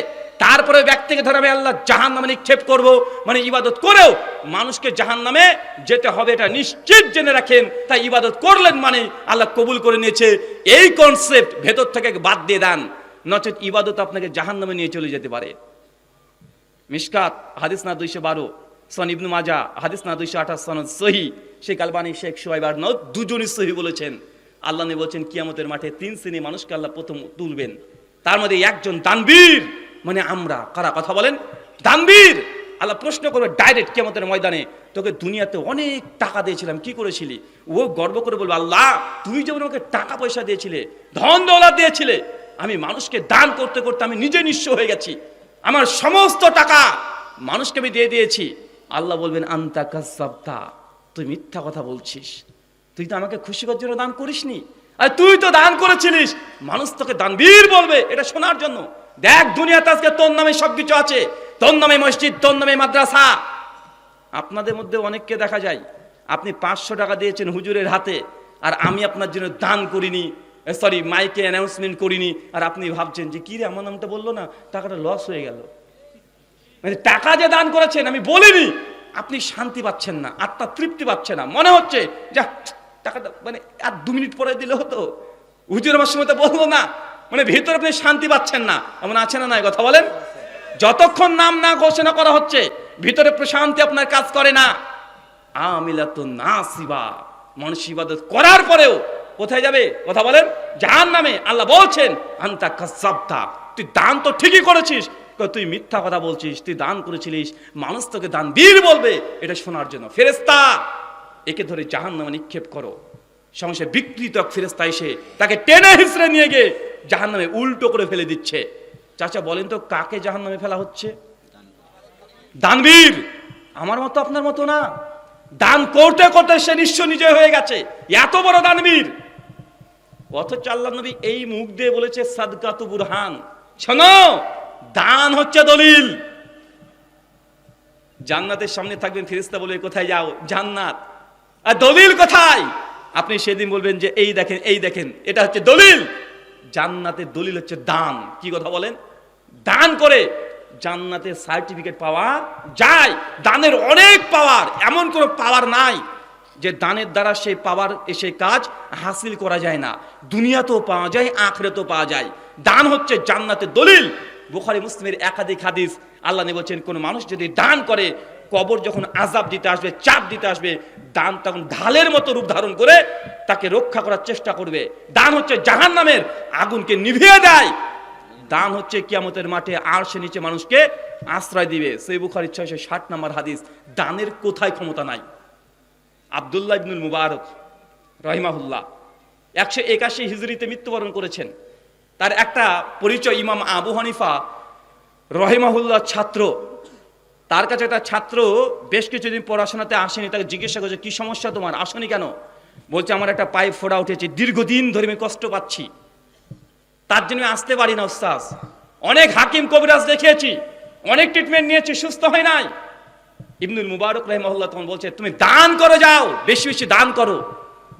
তারপরে ব্যক্তিকে ধরে আমি আল্লাহ জাহান্নামে নিক্ষেপ করব, মানে ইবাদত করেও মানুষকে জাহান্নামে যেতে হবে, এটা নিশ্চিত জেনে রাখেন। তাই ইবাদত করলেন মানে আল্লাহ কবুল করে নিয়েছে, এই কনসেপ্ট ভেতর থেকে বাদ দিয়ে দেন, নচেত ইবাদত আপনাকে জাহান্নামে নিয়ে চলে যেতে পারে। মিশকাত হাদিস না 212, সন ইবনে মাজাহ হাদিস না 228, সনদ সহি। শেখ আলবানী, শেখ শুআইব আরনাউত দুজনই সহি বলেছেন। আল্লাহ নবী বলেছেন কিয়ামতের মাঠে 3 শ্রেণী মানুষকে আল্লাহ প্রথম তুলবেন, তার মধ্যে একজন দানবীর, মানে আমরা কারা? কথা বলেন, দানবীর। আল্লাহ প্রশ্ন করবে ডাইরেক্ট কিয়ামতের ময়দানে, তোকে দুনিয়াতে অনেক টাকা দিয়েছিলাম, কি করেছিলি? ও গর্ব করে বলবে আল্লাহ তুমি যেমন আমাকে টাকা পয়সা দিয়েছিলে, ধন দৌলত দিয়েছিলে, আমি মানুষকে দান করতে করতে আমি নিজে নিঃস্ব হয়ে গেছি, আমার সমস্ত টাকা মানুষকে আমি দিয়ে দিয়েছি। আল্লাহ বলবেন আনতা কাযাবতা, তুই মিথ্যা কথা বলছিস, তুই তো আমাকে খুশি করার জন্য দান করিসনি, আর তুই তো দান করেছিলিস। মানুষ তোকে দানবীর বলবে এটা শোনার জন্য। দেখ দুনিয়াতে আজকে তোর নামে সবকিছু আছে, তোর নামে মসজিদ, তোর নামে মাদ্রাসা। আপনাদের মধ্যে অনেককে দেখা যায় আপনি 500 টাকা দিয়েছেন হুজুরের হাতে, আর আমি আপনার জন্য দান করিনি, সরি মাইকে অ্যানাউন্সমেন্ট করিনি, আর আপনি ভাবছেন যে কি রে আমার নামটা বললো না, টাকাটা লস হয়ে গেল। মানে টাকা যে দান করেছেন আমি বলিনি, আপনি শান্তি পাচ্ছেন না, আত্মা তৃপ্তি পাচ্ছে না, মনে হচ্ছে যা টাকাটা মানে আর 2 মিনিট পরে দিলে হতো, হুজুর আমার সময় তো বলবো না, মানে ভিতরে আপনি শান্তি পাচ্ছেন না, এমন আছে না নাই? কথা বলেন। যতক্ষণ নাম না ঘোষণা করা হচ্ছে ভিতরে প্রশান্তি আপনার কাজ করে না। আমিলাতুন নাসিবা, মানুষ ইবাদত করার পরেও কোথায় যাবে? কথা বলেন, জাহান্নামে। আল্লাহ বলছেন আনতা কাযাবতা, তুই দান তো ঠিকই করেছিস, তুই মিথ্যা কথা বলছিস, তুই দান করেছিলিস, মানুষ তোকে দানবীর বলবে এটা শোনার জন্য। ফেরেশতা একে ধরে জাহান্নামে নিক্ষেপ করো। সংসারে বিকৃত ফেরেশতা এসে তাকে টেনে হিঁচড়ে নিয়ে গিয়ে জাহান্নামে উল্টো করে ফেলে দিচ্ছে। চাচা বলেন তো কাকে জাহান্নামে ফেলা হচ্ছে? দানবীর। আমার মতো আপনার মতো না, দান করতে করতে সে নিঃস্ব নিজে হয়ে গেছে, এত বড় দানবীর। অথচ আল্লাহ নবী এই মুখ দিয়ে বলেছে সাদকাতু বুরহান, শোনো দান হচ্ছে দলিল। জান্নাতের সামনে থাকবেন, ফেরেশতা বলবে কোথায় যাও? জান্নাত। আর দলিল কোথায়? আপনি সেদিন বলবেন যে এই দেখেন, এই দেখেন, এটা হচ্ছে দলিল। জান্নাতের দলিল হচ্ছে দান। কি কথা বলেন? দান করে জান্নাতের সার্টিফিকেট পাওয়া যায়। দানের অনেক পাওয়ার, এমন কোনো পাওয়ার নাই যে দানের দ্বারা সেই পাওয়ার এসে কাজ হাসিল করা যায় না। দুনিয়াতেও পাওয়া যায়, আখিরাতেও পাওয়া যায়। দান হচ্ছে জান্নাতের দলিল। বুখারী মুসলিমের একাধিক হাদিস, আল্লাহ নবী বলেছেন কোন মানুষ যদি দান করে, কবর যখন আযাব দিতে আসবে, চাপ দিতে আসবে, দান তখন ঢালের মতো রূপ ধারণ করে তাকে রক্ষা করার চেষ্টা করবে। দান হচ্ছে জাহান্নামের আগুনকে নিভিয়ে দেয়। দান হচ্ছে কিয়ামতের মাঠে আরশের নিচে মানুষকে আশ্রয় দিবে। সহিহ বুখারী 660 নম্বর হাদিস। দানের কোথায় ক্ষমতা নাই? আব্দুল্লাহ ইবনুল মুবারক রাহিমাহুল্লাহ 181 হিজরিতে মৃত্যুবরণ করেছেন। তার একটা পরিচয়, ইমাম আবু হানিফা রাহিমাহুল্লাহ ছাত্র। তার কাছে একটা ছাত্র বেশ কিছুদিন পড়াশোনাতে আসেনি, তাকে জিজ্ঞাসা করছে কি সমস্যা তোমার, আসেনি কেন? বলছে আমার একটা পায়ে ফোড়া উঠেছে, দীর্ঘদিন ধরে আমি কষ্ট পাচ্ছি, তার জন্য আসতে পারি না ওস্তাদ। অনেক হাকিম কবিরাজ দেখিয়েছি, অনেক ট্রিটমেন্ট নিয়েছি, সুস্থ হয় নাই। ইবনুল মুবারক রাহিমাহুল্লাহ তখন বলছে তুমি দান করো, যাও বেশি বেশি দান করো,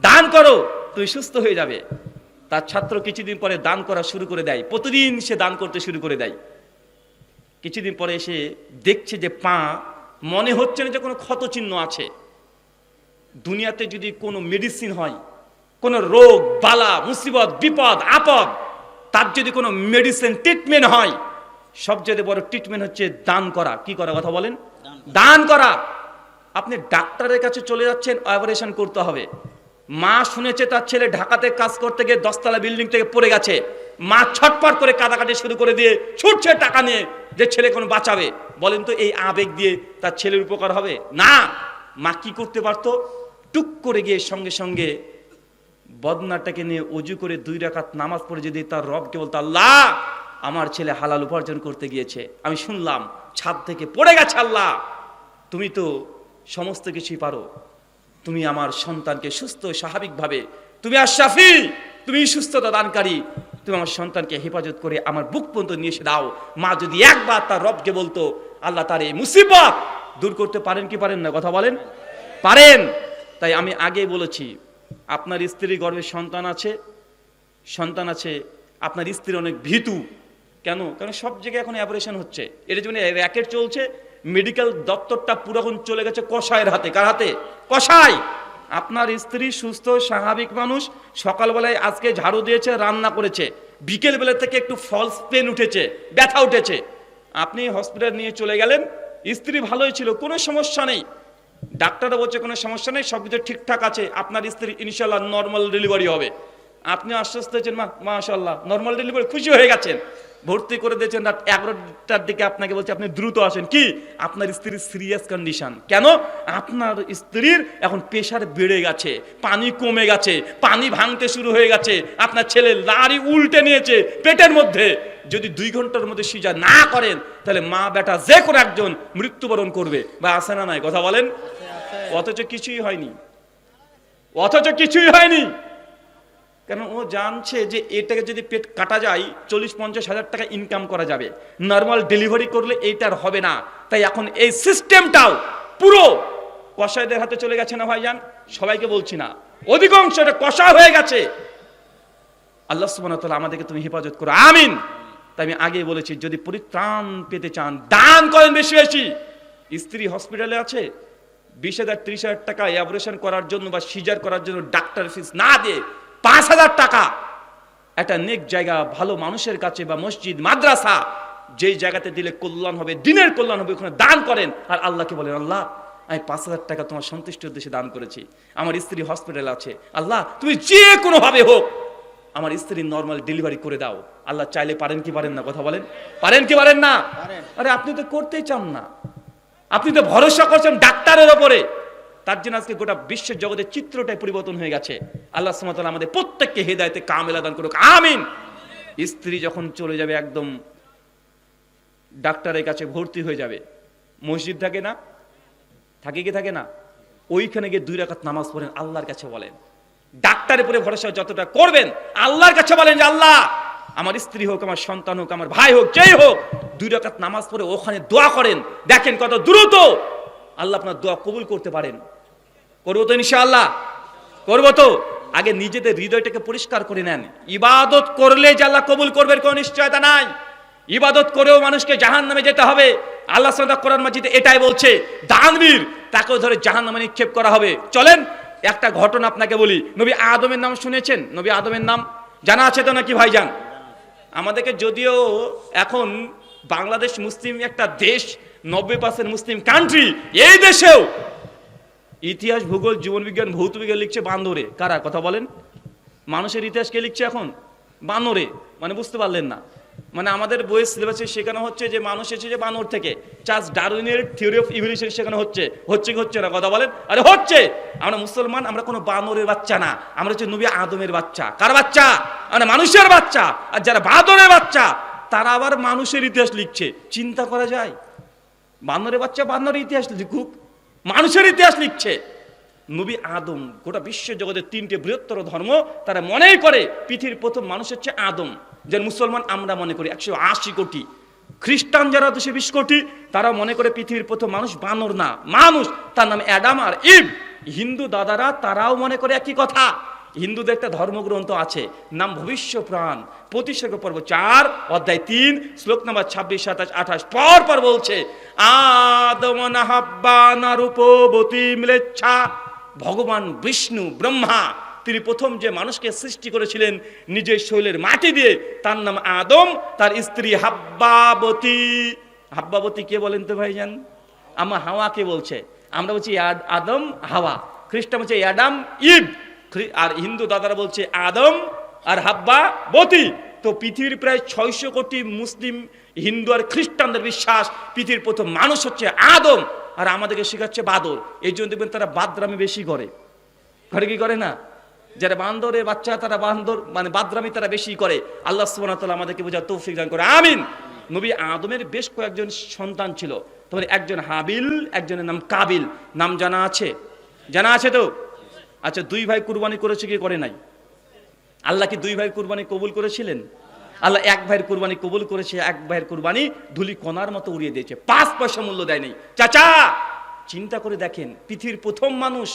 দান করো, তুমি সুস্থ হয়ে যাবে। তার ছাত্র কিছুদিন পরে দান করা শুরু করে দেয়, প্রতিদিন সে দান করতে শুরু করে দেয়। কিছুদিন পরে এসে দেখছে যে পা মনে হচ্ছে না যে কোনো ক্ষত চিহ্ন আছে। দুনিয়াতে যদি কোনো মেডিসিন হয়, কোনো রোগ বালা মুসিবত বিপদ আপদ, তার যদি কোনো মেডিসিন ট্রিটমেন্ট হয়, সবচেয়ে বড় ট্রিটমেন্ট হচ্ছে দান করা। কি করা কথা বলেন? দান করা। আপনি ডাক্তারের কাছে চলে যাচ্ছেন, অপারেশন করতে হবে। মা শুনেছে তার ছেলে ঢাকাতে কাজ করতে গিয়ে 10 তলা বিল্ডিং থেকে পড়ে গেছে। মা ছটপট করে কাঁদাকাটি শুরু করে দিয়ে ছুটছে টাকা নিয়ে যে ছেলে কোনো বাঁচাবে। বলেন তো এই আবেগ দিয়ে তার ছেলের উপকার হবে? না। মা কি করতে পারতো? টুক করে গিয়ে সঙ্গে সঙ্গে বদনাটাকে নিয়ে ওযু করে 2 রাকাত নামাজ পড়ে যদি তার রবকে বলতো আল্লাহ আমার ছেলে হালাল উপার্জন করতে গিয়েছে, আমি শুনলাম ছাদ থেকে পড়ে গেছে, আল্লাহ তুমি তো সমস্ত কিছুই পারো, তুমি আমার সন্তানকে সুস্থ স্বাভাবিকভাবে, তুমি আশ-শাফি, তুমি সুস্থতা দানকারী, তুমি আমার সন্তানকে হেফাজত করে আমার বুক পর্যন্ত নিয়ে এসে দাও। মা যদি একবার তার রবকে বলতো, আল্লাহ তার এই মুসিবত দূর করতে পারেন কি পারেন না? কথা বলেন, পারেন। তাই আমি আগেই বলেছি, আপনার স্ত্রীর গর্ভে সন্তান আছে, আপনার স্ত্রী অনেক ভীতু। কেন? কারণ সব জায়গায় এখন অপারেশন হচ্ছে, এর জন্য র্যাকেট চলছে। মেডিকেল দপ্তরটা পুরো চলে গেছে কসাইয়ের হাতে। কার হাতে? কসাই। আপনার স্ত্রী সুস্থ স্বাভাবিক মানুষ, সকালবেলায় আজকে ঝাড়ু দিয়েছে, রান্না করেছে, বিকেল বেলা থেকে একটু ফলস পেন উঠেছে, ব্যথা উঠেছে, আপনি হসপিটাল নিয়ে চলে গেলেন, স্ত্রী ভালোই ছিল, কোনো সমস্যা নেই, ডাক্তাররা বলছে কোনো সমস্যা নেই, সব কিছু ঠিকঠাক আছে, আপনার স্ত্রী ইনশাল্লাহ নর্মাল ডেলিভারি হবে। আপনি আশ্বস্ত হয়েছেন, মাশাআল্লাহ নর্মাল ডেলিভারি, খুশি হয়ে গেছেন। ভর্তি করে দিয়েছেন, রাত 11টার দিকে আপনাকে বলছে আপনি দ্রুত আসেন। কি? আপনার স্ত্রীর সিরিয়াস কন্ডিশন। কেন? আপনার স্ত্রীর এখন প্রেশার বেড়ে গেছে, পানি কমে গেছে, পানি ভাঙতে শুরু হয়ে গেছে, আপনার ছেলে লাড়ি উল্টে নিয়েছে পেটের মধ্যে। যদি 2 ঘন্টার মধ্যে সিজার না করেন তাহলে মা বেটা যে কোনো একজন মৃত্যুবরণ করবে। বা আছে না নাই? কথা বলেন। অথচ কিছুই হয়নি, অথচ কিছুই হয়নি। কেন? ও জানছে যে এটাকে যদি পেট কাটা যায় 40-50 হাজার টাকা ইনকাম করা যাবে, নর্মাল ডেলিভারি করলে এইটার হবে না। তাই এখন এই সিস্টেমটাও পুরো কসাইদের হাতে চলে গেছে না ভাইজান? সবাইকে বলছি না, অধিকাংশ এটা কষা হয়ে গেছে। আল্লাহ সুবহানাহু ওয়া তাআলা আমাদেরকে তুমি হেফাজত করো, আমিন। তাই আমি আগেই বলেছি, যদি পরিত্রাণ পেতে চান দান করেন বেশি বেশি। স্ত্রী হসপিটালে আছে, 20,000-30,000 টাকা অপারেশন করার জন্য বা সিজার করার জন্য ডাক্তার ফিস না দিয়ে 5,000 টাকা একটা নেক জায়গা, ভালো মানুষের কাছে বা মসজিদ মাদ্রাসা, যেই জায়গাতে দিলে কল্যাণ হবে, দিনের কল্যাণ হবে, ওখানে দান করেন। আর আল্লাহকে বলেন, আল্লাহ আমি 5,000 টাকা তোমার সন্তুষ্টির উদ্দেশ্যে দান করেছি, আমার স্ত্রী হসপিটালে আছে, আল্লাহ তুমি যে কোনো ভাবে হোক আমার স্ত্রীর নর্মাল ডেলিভারি করে দাও। আল্লাহ চাইলে পারেন কি পারেন না? কথা বলেন, পারেন কি পারেন না? আরে আপনি তো করতেই চান না, আপনি তো ভরসা করছেন ডাক্তারের ওপরে। তার জন্য আজকে গোটা বিশ্বের জগতের চিত্রটাই পরিবর্তন হয়ে গেছে। আল্লাহ সুবহানাহু ওয়া তাআলা আমাদের প্রত্যেককে হেদায়েতে কামেলা দান করুক, আমিন। স্ত্রী যখন চলে যাবে, একদম ডাক্তারের কাছে ভর্তি হয়ে যাবে, মসজিদ থাকে না, থাকে কি থাকে না, ওইখানে গিয়ে 2 রাকাত নামাজ পড়েন, আল্লাহর কাছে বলেন ডাক্তারের উপরে ভরসা যতটা করবেন, আল্লাহর কাছে বলেন যে আল্লাহ আমার স্ত্রী হোক, আমার সন্তান হোক, আমার ভাই হোক, যেই হোক, 2 রাকাত নামাজ পড়ে ওখানে দোয়া করেন, দেখেন কত দ্রুত আল্লাহ আপনার দোয়া কবুল করতে পারেন। করবো তো ইনশাআল্লাহ? করবো তো? আগে নিজেদের হৃদয়টাকে পরিষ্কার করে নেন। ইবাদত করলে যে আল্লাহ কবুল করবেন কোনো নিশ্চয়তা নাই। ইবাদত করেও মানুষকে জাহান্নামে যেতে হবে। আল্লাহ সুবহানাহু ওয়া তাআলা কোরআন মাজিদে এটাই বলছে, দানবীর তাকেও ধরে জাহান্নামে নিক্ষেপ করা হবে। চলেন একটা ঘটনা আপনাকে বলি। নবী আদমের নাম শুনেছেন? নবী আদমের নাম জানা আছে তো নাকি ভাইজান? আমাদেরকে যদিও এখন বাংলাদেশ মুসলিম একটা দেশ, 90% মুসলিম কান্ট্রি, এই দেশেও ইতিহাস, ভূগোল, জীবন বিজ্ঞান, ভৌত বিজ্ঞান লিখছে বান্দরে। কারা কথা বলেন? মানুষের ইতিহাস কে লিখছে এখন? বানরে। মানে বুঝতে পারলেন না? মানে আমাদের বইয়ের সিলেবাসে শেখানো হচ্ছে যে মানুষ এসেছে বানর থেকে। চার্লস ডারউইনের থিওরি অফ ইভলিউশন শেখানো হচ্ছে। হচ্ছে কি হচ্ছে না কথা বলেন? আরে হচ্ছে। আমরা মুসলমান, আমরা কোনো বানরের বাচ্চা না, আমরা হচ্ছে নবী আদমের বাচ্চা। কার বাচ্চা? মানে মানুষের বাচ্চা। আর যারা বানরের বাচ্চা তারা আবার মানুষের ইতিহাস লিখছে। চিন্তা করা যায়? বানরের বাচ্চা বানরের ইতিহাস লিখুক, মানুষের ইতিহাস লিখছে। নবী আদম, গোটা বিশ্ব জগতের 3টে বৃহত্তর ধর্ম তারা মনেই করে পৃথিবীর প্রথম মানুষ হচ্ছে আদম। যেন মুসলমান আমরা মনে করি 180 কোটি, খ্রিস্টান যারা 220 কোটি, তারা মনে করে পৃথিবীর প্রথম মানুষ বানর না, মানুষ, তার নাম অ্যাডাম আর ইভ। হিন্দু দাদারা তারাও মনে করে একই কথা। হিন্দুদের একটা ধর্মগ্রন্থ আছে, নাম ভবিষ্য পুরাণ, প্রতিসর্গ পর্ব 4 অধ্যায় 3 শ্লোক নম্বর 26, 27, 28 পর পর বলছে, আদম না হাব্বা না রূপবতী মিলেচ্ছা। ভগবান বিষ্ণু ব্রহ্মা তিনি প্রথম যে মানুষকে সৃষ্টি করেছিলেন নিজের শরীরের মাটি দিয়ে, তার নাম আদম, তার স্ত্রী হাব্বাবতী। হাব্বাবতী কে বলেন তো ভাইজান? আমার হাওয়াকে বলছে। আমরা বলছি আদম হাওয়া, খ্রিস্টান বলছে অ্যাডাম ইভ, আর হিন্দু দাদারা বলছে আদম আর হাব্বা বতী। তো পৃথিবীর প্রায় 600 কোটি মুসলিম, হিন্দু আর খ্রিস্টানদের বিশ্বাস পৃথিবীর প্রথম মানুষ হচ্ছে আদম, আর আমাদেরকে শেখাচ্ছে বাদর। এই জন্য দেখবেন তারা বাদরামি বেশি করে। ঘরে কি করে না? যারা বান্দরের বাচ্চা তারা বান্দর মানে বাদরামি তারা বেশি করে। আল্লাহ সুবহানাহু ওয়া তাআলা আমাদেরকে বোঝার তৌফিক দান করে, আমিন। নবী আদমের বেশ কয়েকজন সন্তান ছিল। তবে একজন হাবিল, একজনের নাম কাবিল। নাম জানা আছে? জানা আছে তো? আচ্ছা, 2 ভাই কুরবানি করেছে কি করে নাই? আল্লাহ কি 2 ভাই কুরবানি কবুল করেছিলেন? আল্লাহ 1 ভাইয়ের কুরবানি কবুল করেছে, 1 ভাইয়ের কুরবানি ধুলি কণার মতো উড়িয়ে দিয়েছে, 5 পয়সা মূল্য দেয় নাই। চাচা চিন্তা করে দেখেন, পৃথিবীর প্রথম মানুষ,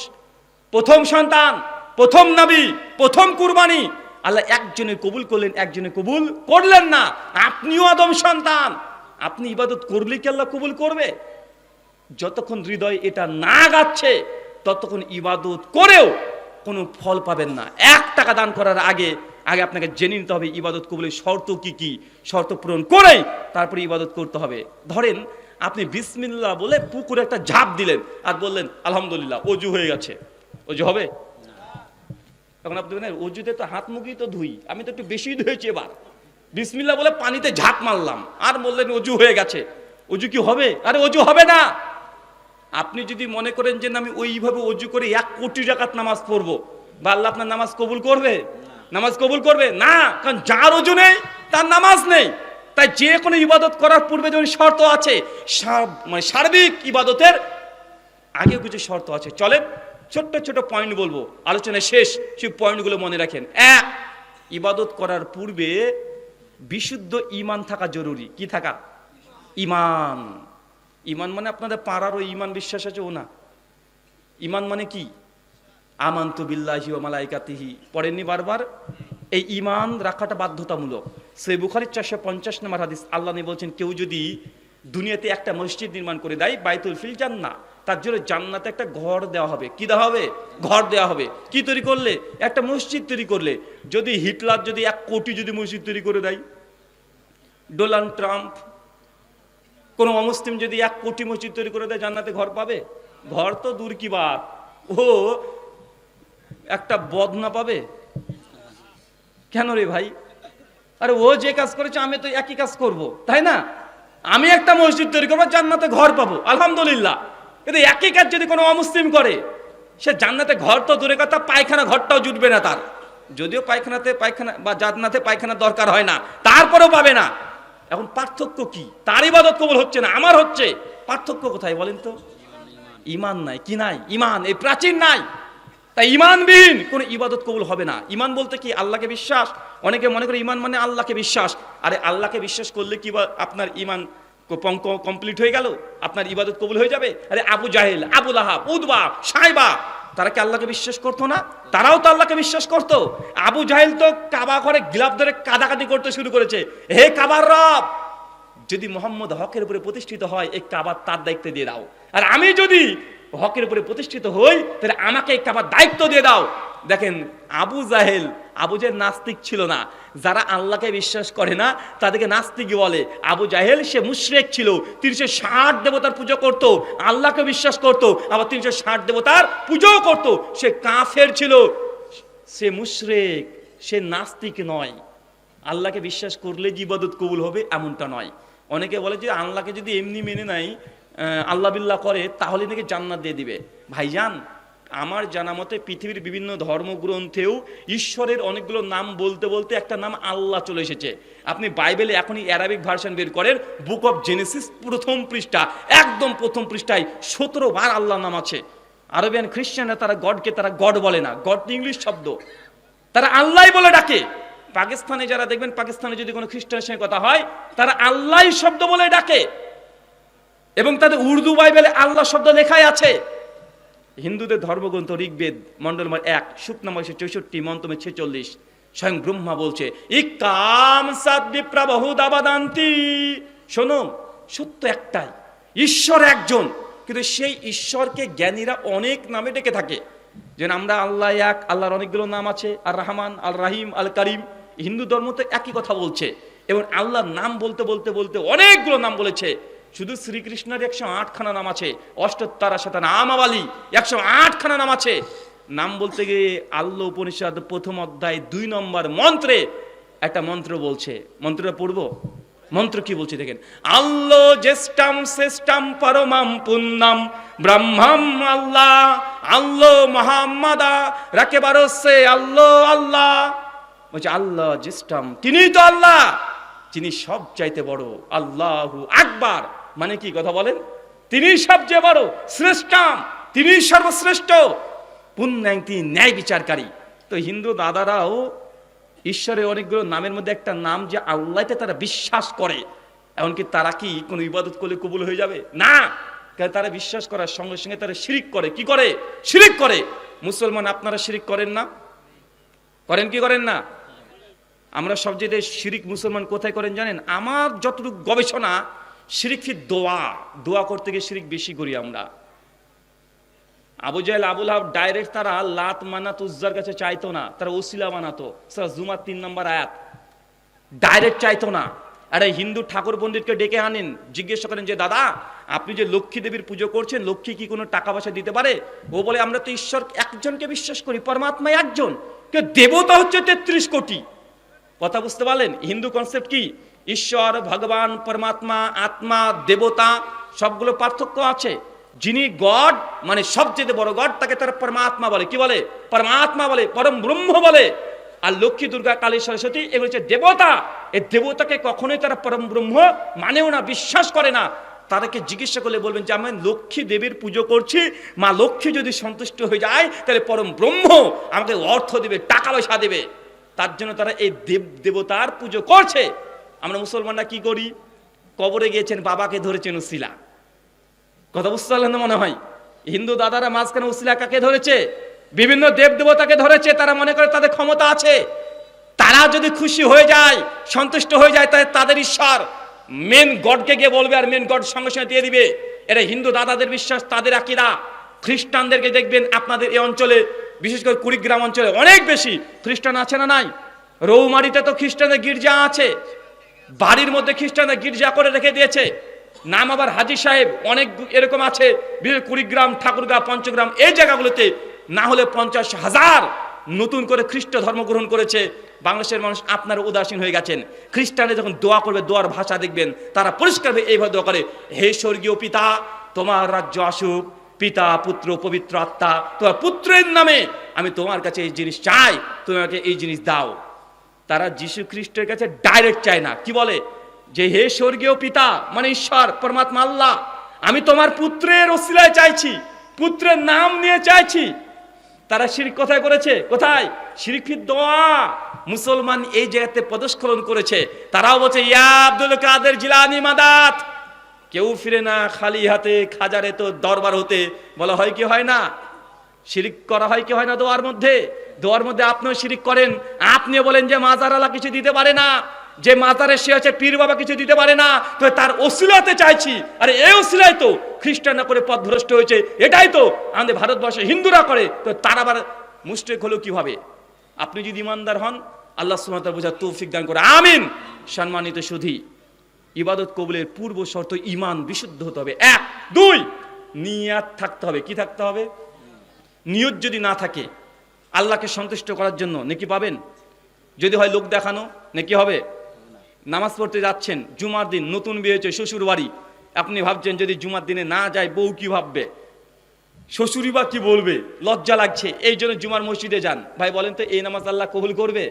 প্রথম সন্তান, প্রথম নবী, প্রথম কুরবানি আল্লাহ একজনের কবুল করলেন, একজনের কবুল করলেন না। আপনিও আদম সন্তান, আপনি ইবাদত করলে কি আল্লাহ কবুল করবে? যতক্ষণ হৃদয় এটা না গাচ্ছে ততক্ষণ ইবাদত করেও কোনো ফল পাবেন না। 1 টাকা দান করার আগে আপনাকে জেনে নিতে হবে ইবাদত কবুলের শর্ত কি কি, শর্ত পূরণ করেই তারপরে ইবাদত করতে হবে। ধরেন আপনি বিসমিল্লাহ বলে পুকুরে একটা ঝাঁপ দিলেন আর বললেন আলহামদুলিল্লাহ অজু হয়ে গেছে, অজু হবে? তখন আপনি বলেন অজুতে তো হাত মুখই তো ধুই, আমি তো একটু বেশি ধুয়েছি এবার। বিসমিল্লাহ বলে পানিতে ঝাঁপ মারলাম আর বললেন অজু হয়ে গেছে, অজু কি হবে? আরে অজু হবে না। আপনি যদি মনে করেন যে আমি ওইভাবে অজু করে 1 কোটি রাকাত নামাজ পড়বো, বা আল্লাহ আপনার নামাজ কবুল করবে? নামাজ কবুল করবে না, কারণ যার অজু নেই তার নামাজ নেই। তাই যে কোনো ইবাদত করার পূর্বে যেমন শর্ত আছে, মানে সার্বিক ইবাদতের আগেও কিছু শর্ত আছে। চলেন ছোট্ট ছোট পয়েন্ট বলবো, আলোচনা শেষ, সেই পয়েন্টগুলো মনে রাখেন। 1, ইবাদত করার পূর্বে বিশুদ্ধ ঈমান থাকা জরুরি। কি থাকা? ঈমান। ঈমান মানে আপনাদের পাড়ার ওই ঈমান বিশ্বাস আছে ও না। ঈমান মানে কি? আমানতু বিল্লাহি ওয়া মালাইকাতিহি পড়েননি বারবার? এই ঈমান রাখাটা বাধ্যতামূলক। সহিহ বুখারীর 450 নম্বর হাদিস, আল্লাহ নবী বলছেন কেউ যদি দুনিয়াতে একটা মসজিদ নির্মাণ করে দেয়, বাইতুল ফিল জান্নাহ, তার জন্য জান্নাতে একটা ঘর দেওয়া হবে। কি দেওয়া হবে? ঘর দেওয়া হবে। কি তৈরি করলে? একটা মসজিদ তৈরি করলে। যদি হিটলার যদি 1 কোটি যদি মসজিদ তৈরি করে দেয়, ডোনাল্ড ট্রাম্প, কোন অমুসলিম যদি 1 কোটি মসজিদ তৈরি করে দেয়, জান্নাতে ঘর পাবে? ঘর তো দূর কি বাত, ও একটা বদনা পাবে। কেন রে ভাই? আরে ও যে কাজ করেছে আমি তো একই কাজ করব, তাই না? আমি একটা মসজিদ তৈরি করবো, জান্নাতে ঘর পাবো, আলহামদুলিল্লাহ। কিন্তু একই কাজ যদি কোনো অমুসলিম করে, সে জান্নাতে ঘর তো দূরে কথা, পায়খানা ঘরটাও জুটবে না তার। যদিও পায়খানা বা জান্নাতে পায়খানা দরকার হয় না, তারপরেও পাবে না। এখন পার্থক্য কি? তার ইবাদত কবুল হচ্ছে না, আমার হচ্ছে। পার্থক্য কোথায় বলেন তো? ঈমান নাই। কি নাই? ঈমান। এই প্রাচীন নাই। তাই ইমানবিহীন কোনো ইবাদত কবুল হবে না। ইমান বলতে কি? আল্লাহকে বিশ্বাস। অনেকে মনে করে ইমান মানে আল্লাহকে বিশ্বাস। আরে আল্লাহকে বিশ্বাস করলে কি আপনার ইমান কমপ্লিট হয়ে গেল? আপনার ইবাদত কবুল হয়ে যাবে? আরে আবু জাহেল, আবু লাহাব, উতবা, সাইবা, তারা কি আল্লাহকে বিশ্বাস করতো না? তারাও তো আল্লাহকে বিশ্বাস করতো। আবু জাহেল তো কাবা ঘরে গিলাফ ধরে কাদাকাটি করতে শুরু করেছে, হে কাবার রব, যদি মোহাম্মদ হকের উপরে প্রতিষ্ঠিত হয় এই কাবার তার দায়িত্ব দিয়ে দাও, আর আমি যদি হকের উপরে প্রতিষ্ঠিত হই তাহলে আমাকে এই কাবার দায়িত্ব দিয়ে দাও। দেখেন আবু জাহেল নাস্তিক ছিল না। যারা আল্লাহকে বিশ্বাস করে না তাদেরকে নাস্তিক বলে। আবু জাহেল সে মুশরিক ছিল, 360 দেবতার পুজো করত, আল্লাহকে বিশ্বাস করত, আবার 360 দেবতার পুজো করত। সে কাফের ছিল, সে মুশরিক, সে নাস্তিক নয়। আল্লাহকে বিশ্বাস করলে যে ইবাদত কবুল হবে এমনটা নয়। অনেকে বলে যে আল্লাহকে যদি এমনি মেনে নাই, আল্লাহ বিল্লাহ করে, তাহলে নাকি জান্নাত দিয়ে দিবে। ভাইজান, আমার জানা মতে পৃথিবীর বিভিন্ন ধর্মগ্রন্থেও ঈশ্বরের অনেকগুলো নাম বলতে বলতে একটা নাম আল্লাহ চলে এসেছে। আপনি বাইবেলে এখনই অ্যারাবিক ভার্সন বের করেন, বুক অফ জেনেসিস প্রথম পৃষ্ঠা, একদম প্রথম পৃষ্ঠায় 17 বার আল্লাহ নাম আছে। আরবিয়ান খ্রিস্টানরা তারা গডকে তারা গড বলে না, গড ইংলিশ শব্দ, তারা আল্লাহ বলে ডাকে। পাকিস্তানে যারা দেখবেন, পাকিস্তানে যদি কোনো খ্রিস্টানের সঙ্গে কথা হয় তারা আল্লাহ শব্দ বলে ডাকে, এবং তাদের উর্দু বাইবেলে আল্লাহ শব্দ লেখাই আছে। হিন্দুদের ধর্মগ্রন্থ ঋগ্বেদ মন্ডল নম্বর 1 সূক্ত নম্বর 64 মন্ত্র 46 স্বয়ং ব্রহ্মা বলছে ইকাম সাদ বিপ্রা বহুদাবাদান্তি। শোনো, সত্য একটাই, ঈশ্বর একজন, কিন্তু সেই ঈশ্বরকে জ্ঞানীরা অনেক নামে ডেকে থাকে। যেন আমরা আল্লাহ এক, আল্লাহর অনেকগুলো নাম আছে, আর রহমান, আল রাহিম, আল করিম। হিন্দু ধর্ম তো একই কথা বলছে, এবং আল্লাহর নাম বলতে বলতে বলতে অনেকগুলো নাম বলেছে। শুধু শ্রীকৃষ্ণের 108 খানা নাম আছে, অষ্টোত্তর শত নামাবলী 108 খানা নাম আছে। নাম বলতে গিয়ে আল্লাহ উপনিষদ প্রথম অধ্যায় 2 নম্বর মন্ত্রে একটা মন্ত্র বলছে, মন্ত্রটা পড়ব। মন্ত্র কি বলছে দেখেন, আল্লাহ জ্যেষ্ঠাম শ্রেষ্ঠাম পরমাম পুণ্যম ব্রহ্মম আল্লাহ, আল্লাহ মুহাম্মাদা রাকেবারসে আল্লাহ আল্লাহ। বলছে আল্লাহ জ্যেষ্ঠাম, তিনিই তো আল্লাহ, যিনি সব চাইতে বড়। আল্লাহু আকবার মানে কি কথা বলেন? তিনি সবচেয়ে বড়, শ্রেষ্ঠাম, তিনি সর্বশ্রেষ্ঠ, পুণ্যাং, তিনি ন্যায় বিচারকারী। তো হিন্দু দাদারাও ঈশ্বরের অনেকগুলো নামের মধ্যে একটা নাম যে আল্লাহতে তারা বিশ্বাস করে। এমনকি তারা কি কোনো ইবাদত করলে কবুল হয়ে যাবে? না, কারণ তারা বিশ্বাস করার সঙ্গে সঙ্গে তারা শিরিক করে। কি করে? শিরিক করে। মুসলমান আপনারা শিরিক করেন না? করেন কি করেন না? আমরা সবচেয়ে শিরিক মুসলমান কোথায় করেন জানেন? আমার যতটুকু গবেষণা, শিরিক কি দোয়া করতে গিয়ে শিরিক বেশি করি আমরা। আবু জাহেল, আবু লাহাব ডাইরেক্ট তারা লাত মানাত উজ্জার কাছে চাইতো না, তারা ওসিলা বানাতো। সূরা জুমার 3 নম্বর আয়াত, ডাইরেক্ট চাইতো না। আরে হিন্দু ঠাকুর পণ্ডিতকে ডেকে আনেন, জিজ্ঞাসা করেন যে দাদা আপনি যে লক্ষ্মী দেবীর পুজো করছেন, লক্ষ্মী কি কোনো টাকা পয়সা দিতে পারে? ও বলে আমরা তো ঈশ্বর একজনকে বিশ্বাস করি, পরমাত্মা একজন, কিন্তু দেবতা হচ্ছে 33 কোটি। কথা বুঝতে পারলেন? হিন্দু কনসেপ্ট কি? ঈশ্বর, ভগবান, পরমাত্মা, আত্মা, দেবতা সবগুলো পার্থক্য আছে। যিনি গড মানে সবচেয়ে বড় গড, তাকে তারা পরমাত্মা বলে। কি বলে? পরমাত্মা বলে, পরম ব্রহ্ম বলে। আর লক্ষ্মী, দুর্গা, কালী, সরস্বতী এগুলো হচ্ছে দেবতা। এই দেবতাকে কখনোই তারা পরম ব্রহ্ম মানেও না, বিশ্বাস করে না। তাদেরকে জিজ্ঞাসা করলে বলবেন যে আমি লক্ষ্মী দেবীর পুজো করছি, মা লক্ষ্মী যদি সন্তুষ্ট হয়ে যায় তাহলে পরম ব্রহ্ম আমাকে অর্থ দেবে, টাকা পয়সা দেবে। তার জন্য তারা এই দেবতার পুজো করছে। আমরা মুসলমানরা কি করি? কবরে গিয়েছেন, বাবাকে ধরেছেন উসিলা। কথা বুঝতে পারলেন না মনে হয়? হিন্দু দাদারা মাঝখানে উসিলা কাকে ধরেছে? বিভিন্ন দেব দেবতাকে ধরেছে। তারা মনে করে তাদের ক্ষমতা আছে, তারা যদি খুশি হয়ে যায়, সন্তুষ্ট হয়ে যায়, তাহলে তাদের ঈশ্বর মেন গডকে গিয়ে বলবে, আর মেন গড সঙ্গে সঙ্গে দিয়ে দিবে। এটা হিন্দু দাদাদের বিশ্বাস, তাদের আকীদা। খ্রিস্টানদেরকে দেখবেন আপনাদের এই অঞ্চলে, বিশেষ করে কুড়িগ্রাম অঞ্চলে অনেক বেশি খ্রিস্টান আছে না নাই? রৌমারিতে তো খ্রিস্টানদের গির্জা আছে, বাড়ির মধ্যে খ্রিস্টানদের গির্জা করে রেখে দিয়েছে। নাম আবার হাজি সাহেব, অনেক এরকম আছে। বিশেষ কুড়িগ্রাম, ঠাকুরগাঁ, পঞ্চগ্রাম এই জায়গাগুলোতে না হলে 50,000 নতুন করে খ্রিস্ট ধর্ম গ্রহণ করেছে। বাংলাদেশের মানুষ আপনারা উদাসীন হয়ে গেছেন। খ্রিস্টানে যখন দোয়া করবে, দোয়ার ভাষা দেখবেন তারা পরিষ্কার এইভাবে দোয়া করে, হে স্বর্গীয় পিতা, তোমার রাজ্য আসুক, পিতা পুত্র পবিত্র আত্মা, তোমার পুত্রের নামে আমি তোমার কাছে এই জিনিস চাই, তুমি আমাকে এই জিনিস দাও। তারা যীশু খ্রিস্টের কাছে ডাইরেক্ট চায় না। কি বলে? যে হে স্বর্গীয় পিতা মানে ঈশ্বর পরমাত্মা আল্লাহ, আমি তোমার পুত্রের ওসিলায় চাইছি, পুত্রের নাম নিয়ে চাইছি, তারা শিরক কোথায় করেছে? কোথায়? শিরক ফি দোয়া। মুসলমান এই জায়গাতে পদস্খলন করেছে। তারাও বলছে ইয়া আব্দুল কাদের জিলানী মাদাত। কেউ ফিরে না খালি হাতে, খাজারে তো দরবার হতে বলা হয় কি হয় না? শিরিক করা হয় কি হয় না? দোয়ার মধ্যে, দোয়ার মধ্যে আপনিও শিরিক করেন। আপনিও বলেন যে মাজার আলা কিছু দিতে পারে না, যে মাজারে সে আছে পীর বাবা কিছু দিতে পারে না, তো তার ওসিলাতে চাইছি। আরে এই ওসিলাই তো খ্রিস্টানরা করে পথভ্রষ্ট হয়েছে, এটাই তো আমাদের ভারতবর্ষে হিন্দুরা করে, তো তার আবার মুশরিক হলো কিভাবে? আপনি যদি ইমানদার হন, আল্লাহ সুবহানাহু ওয়া তাআলা বোঝার তৌফিক দান করে, আমিন। সম্মানিত সুধী, ইবাদত কবুলের পূর্ব শর্ত ঈমান বিশুদ্ধ হতে হবে। 1 2 নিয়াত থাকতে হবে। কি থাকতে হবে? নিয়ত যদি না থাকে আল্লাহকে সন্তুষ্ট করার জন্য, নেকি পাবেন? যদি হয় লোক দেখানো, নেকি হবে? নামাজ পড়তে যাচ্ছেন জুমার দিন, নতুন বিয়ে হয়েছে, শ্বশুর বাড়ি, আপনি ভাবছেন যদি জুমার দিনে না যায় বউ কি ভাববে, শ্বশুরই বা কি বলবে, লজ্জা লাগছে, এই জন্য জুমার মসজিদে যান। ভাই বলেন তো এই নামাজ আল্লাহ কবুল করবে?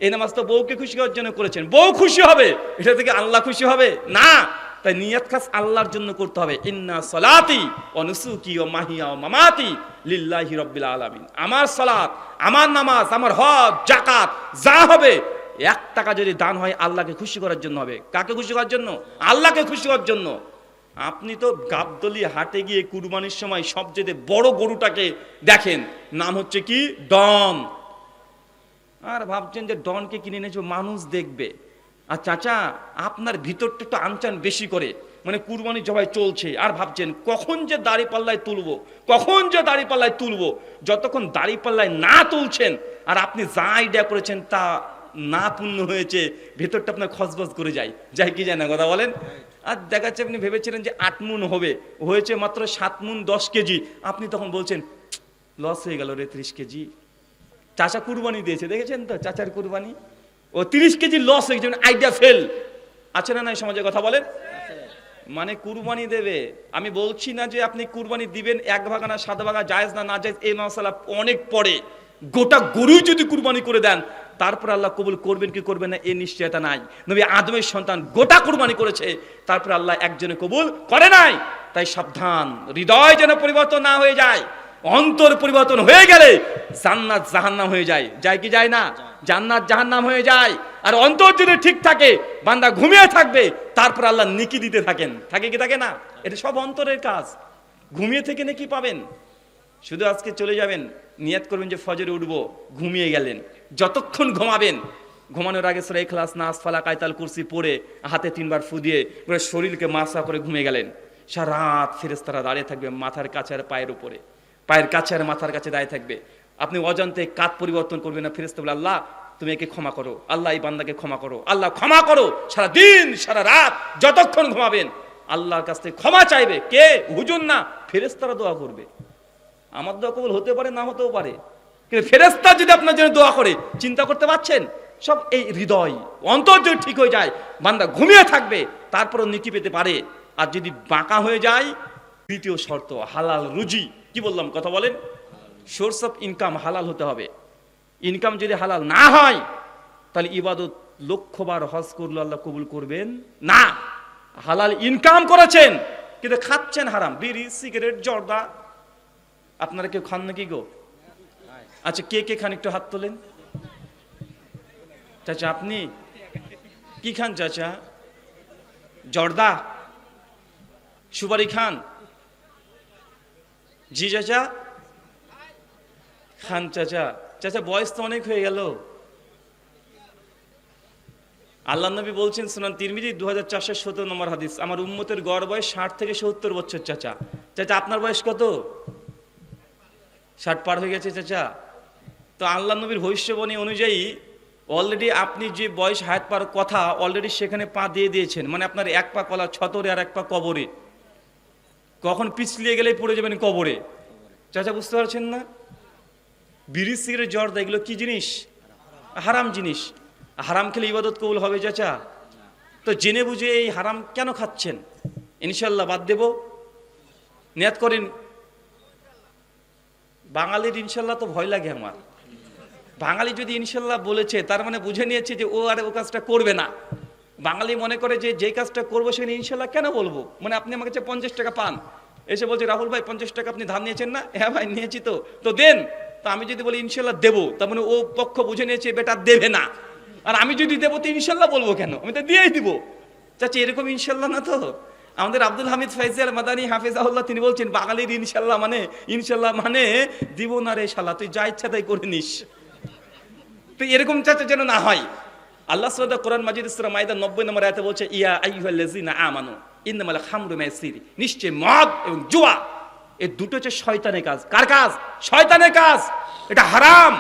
এই নামাজ তো বউকে খুশি করার জন্য করেছেন, বউ খুশি হবে, এটা থেকে আল্লাহ খুশি হবে না। তাই নিয়াত খাস আল্লাহর জন্য করতে হবে। ইন্না সলাতি ওয়া নুসুকি ওয়া মাহিয়া ওয়া মামাতি লিল্লাহি রাব্বিল আলামিন। আমার সালাত, আমার নামাজ, আমার হজ, যাকাত যা হবে, 1 টাকা যদি দান হয় আল্লাহকে খুশি করার জন্য হবে। কাকে খুশি করার জন্য? আল্লাহকে খুশি করার জন্য। আপনি তো গাবদলি হাটে গিয়ে কুরবানির সময় সবচেয়ে বড় গরুটাকে দেখেন, নাম হচ্ছে কি? ডন। আর ভাবছেন যে ডনকে কিনে এনেছো মানুষ দেখবে। আর চাচা আপনার ভিতরটা একটু আনচান বেশি করে, মানে কুরবানি জবাই চলছে আর ভাবছেন কখন যে দাড়ি পাল্লায় তুলবো, কখন যে দাড়ি পাল্লায় তুলবো। যতক্ষণ দাড়ি পাল্লায় না তুলছেন আর আপনি যা আইডিয়া করেছেন তা না পূর্ণ হয়েছে, ভেতরটা আপনার খসবস করে যায়, যাই কি যায় না, কথা বলেন। আর দেখাচ্ছে আপনি ভেবেছিলেন যে 8 মুন হবে, হয়েছে মাত্র 7 মুন 10 কেজি। আপনি তখন বলছেন লস হয়ে গেল রে 30 কেজি। চাচা কুরবানি দিয়েছে, দেখেছেন তো চাচার কুরবানি, ও 30 কেজি লস হয়ে গেছে, আইডিয়া ফেল। আছে না নাই সমাজে, কথা বলেন? মানে কুরবানি দেবে, আমি বলছি না যে আপনি কুরবানি দিবেন 1 ভাগা না 7 ভাগা, জায়েজ না না জায়েজ এই মশলা অনেক পরে। গোটা গরুই যদি কুরবানি করে দেন তারপর আল্লাহ কবুল করবেন কি করবেন না এই নিশ্চয়তা নাই। নবী আদমের সন্তান গোটা কুরবানি করেছে, তারপর আল্লাহ একজনে কবুল করে নাই। তাই সাবধান, হৃদয় যেন পরিবর্তন না হয়ে যায়। অন্তর পরিবর্তন হয়ে গেলে জান্নাত জাহান্নাম হয়ে যায়, যায় কি যায় না? জান্নাত জাহান্নাম হয়ে যায়। আর অন্তর যদি ঠিক থাকে, বান্দা ঘুমিয়ে থাকবে, তারপর আল্লাহ নেকি দিতে থাকেন, থাকে কি থাকে না? এটা সব অন্তরের কাজ। ঘুমিয়ে থেকে নেকি পাবেন। শুধু আজকে চলে যাবেন, নিয়াত করবেন যে ফজরে উঠবো, ঘুমিয়ে গেলেন। যতক্ষণ ঘুমাবেন, ঘুমানোর আগে সূরা ইখলাস, নাস, ফালাক, আয়াতুল কুরসি পড়ে হাতে 3 বার ফু দিয়ে পুরো শরীরকে মাসা করে ঘুমিয়ে গেলেন। সারা রাত ফেরেশতারা দাঁড়িয়ে থাকবে মাথার কাছে আর পায়ের উপরে, পায়ের কাছে আর মাথার কাছে দাঁড়িয়ে থাকবে। আপনি অজান্তে কাত পরিবর্তন করবেন না, ফেরেশতা বলে আল্লাহ তুমি একে ক্ষমা করো, আল্লাহ এই বান্দাকে ক্ষমা করো, আল্লাহ ক্ষমা করো। সারা দিন সারা রাত যতক্ষণ ঘুমাবেন আল্লাহর কাছ থেকে ক্ষমা চাইবে। কে? হুজুর না, ফেরেশতারা দোয়া করবে। আমার দোয়া কবুল হতে পারে, না হতেও পারে, কিন্তু ফেরেশতা যদি আপনার জন্য দোয়া করে, চিন্তা করতে পারছেন? সব এই হৃদয় অন্তর যদি ঠিক হয়ে যায়, বান্দা ঘুমিয়ে থাকবে, তারপরও নেকি পেতে পারে। আর যদি বাঁকা হয়ে যায়, দ্বিতীয় শর্ত হালাল রুজি। কি বললাম, কথা বলেন? সোর্স অফ ইনকাম হালাল হতে হবে। ইনকাম যদি হালাল না হয় তাহলে ইবাদত লক্ষবার হজ করলে আল্লাহ কবুল করবেন না। হালাল ইনকাম করেছেন কিন্তু খাচ্ছেন হারাম, বিড়ি, সিগারেট, জর্দা। আপনারা কেউ খান নাকি গো? আচ্ছা কে কে খান একটু হাত তোলেন। চাচা আপনি কি খান? চাচা জর্দা, সুপারি খান? জি চাচা খান। চাচা চাচা বয়স তো অনেক হয়ে গেল। আল্লাহ নবী বলছেন সুনান তিরমিজি 2417 নম্বর হাদিস, আমার উম্মতের গড় বয়স 60 থেকে 70 বছর। চাচা চাচা আপনার বয়স কত? 60 পার হয়ে গেছে চাচা। তো আল্লাহ নবীর ভবিষ্যবাণী অনুযায়ী অলরেডি আপনি যে বয়স হায়াত পার কথা অলরেডি সেখানে পা দিয়ে দিয়েছেন। মানে আপনার 1 পা কলা ছতরে আর 1 পা কবরে, কখন পিছলিয়ে গেলেই পড়ে যাবেন কবরে। চাচা বুঝতে পারছেন না? বিড়ি, সিগারেট, জর্দা এগুলো কি জিনিস? হারাম জিনিস। হারাম খেলে ইবাদত কবুল হবে চাচা? তো জেনে বুঝে এই হারাম কেন খাচ্ছেন? ইনশাল্লাহ বাদ দেব, নিয়াত করেন। বাঙালির ইনশাল্লাহ তো ভয় লাগে আমার। বাঙালি যদি ইনশাল্লাহ বলেছে তার মানে বুঝে নিয়েছে যে ও আর ও কাজটা করবে না। বাঙালি মনে করে যে যে কাজটা করবো সেখানে ইনশাল্লাহ কেন বলবো। মানে আপনি আমার কাছে 50 টাকা পান, এসে বলছে রাহুল ভাই 50 টাকা আপনি ধার নিয়েছেন না? হ্যাঁ ভাই নিয়েছি। তো দেন। তো আমি যদি বলি ইনশাল্লাহ দেবো, তার মানে ও পক্ষ বুঝে নিয়েছে বেটা দেবে না। আর আমি যদি দেবো তো ইনশাল্লাহ বলবো কেন, আমি তো দিয়েই দিব। চাচি এরকম ইনশাল্লাহ না তো। আমাদের আব্দুল হামিদ ফাইজাল মাদানী হাফিজাহুল্লাহ তিনি বলছেন বাঙালির ইনশাল্লাহ মানে দিব না রে শালা, তুই যা ইচ্ছা তাই করে নিস। তো এরকম চাচা যেন না হয়। আল্লাহ সুবহানাহু কোরআন মাজিদ সূরা মাইদা 90 নম্বর আয়াতে বলছে ইয়া আইয়ুহাল্লাযিনা আমানু ইন্নামাল খামরু মাইসির, নিশ্চয় মদ এবং জুয়া এই দুটো হচ্ছে শয়তানের কাজ। কার কাজ? শয়তানের কাজ। এটা হারাম।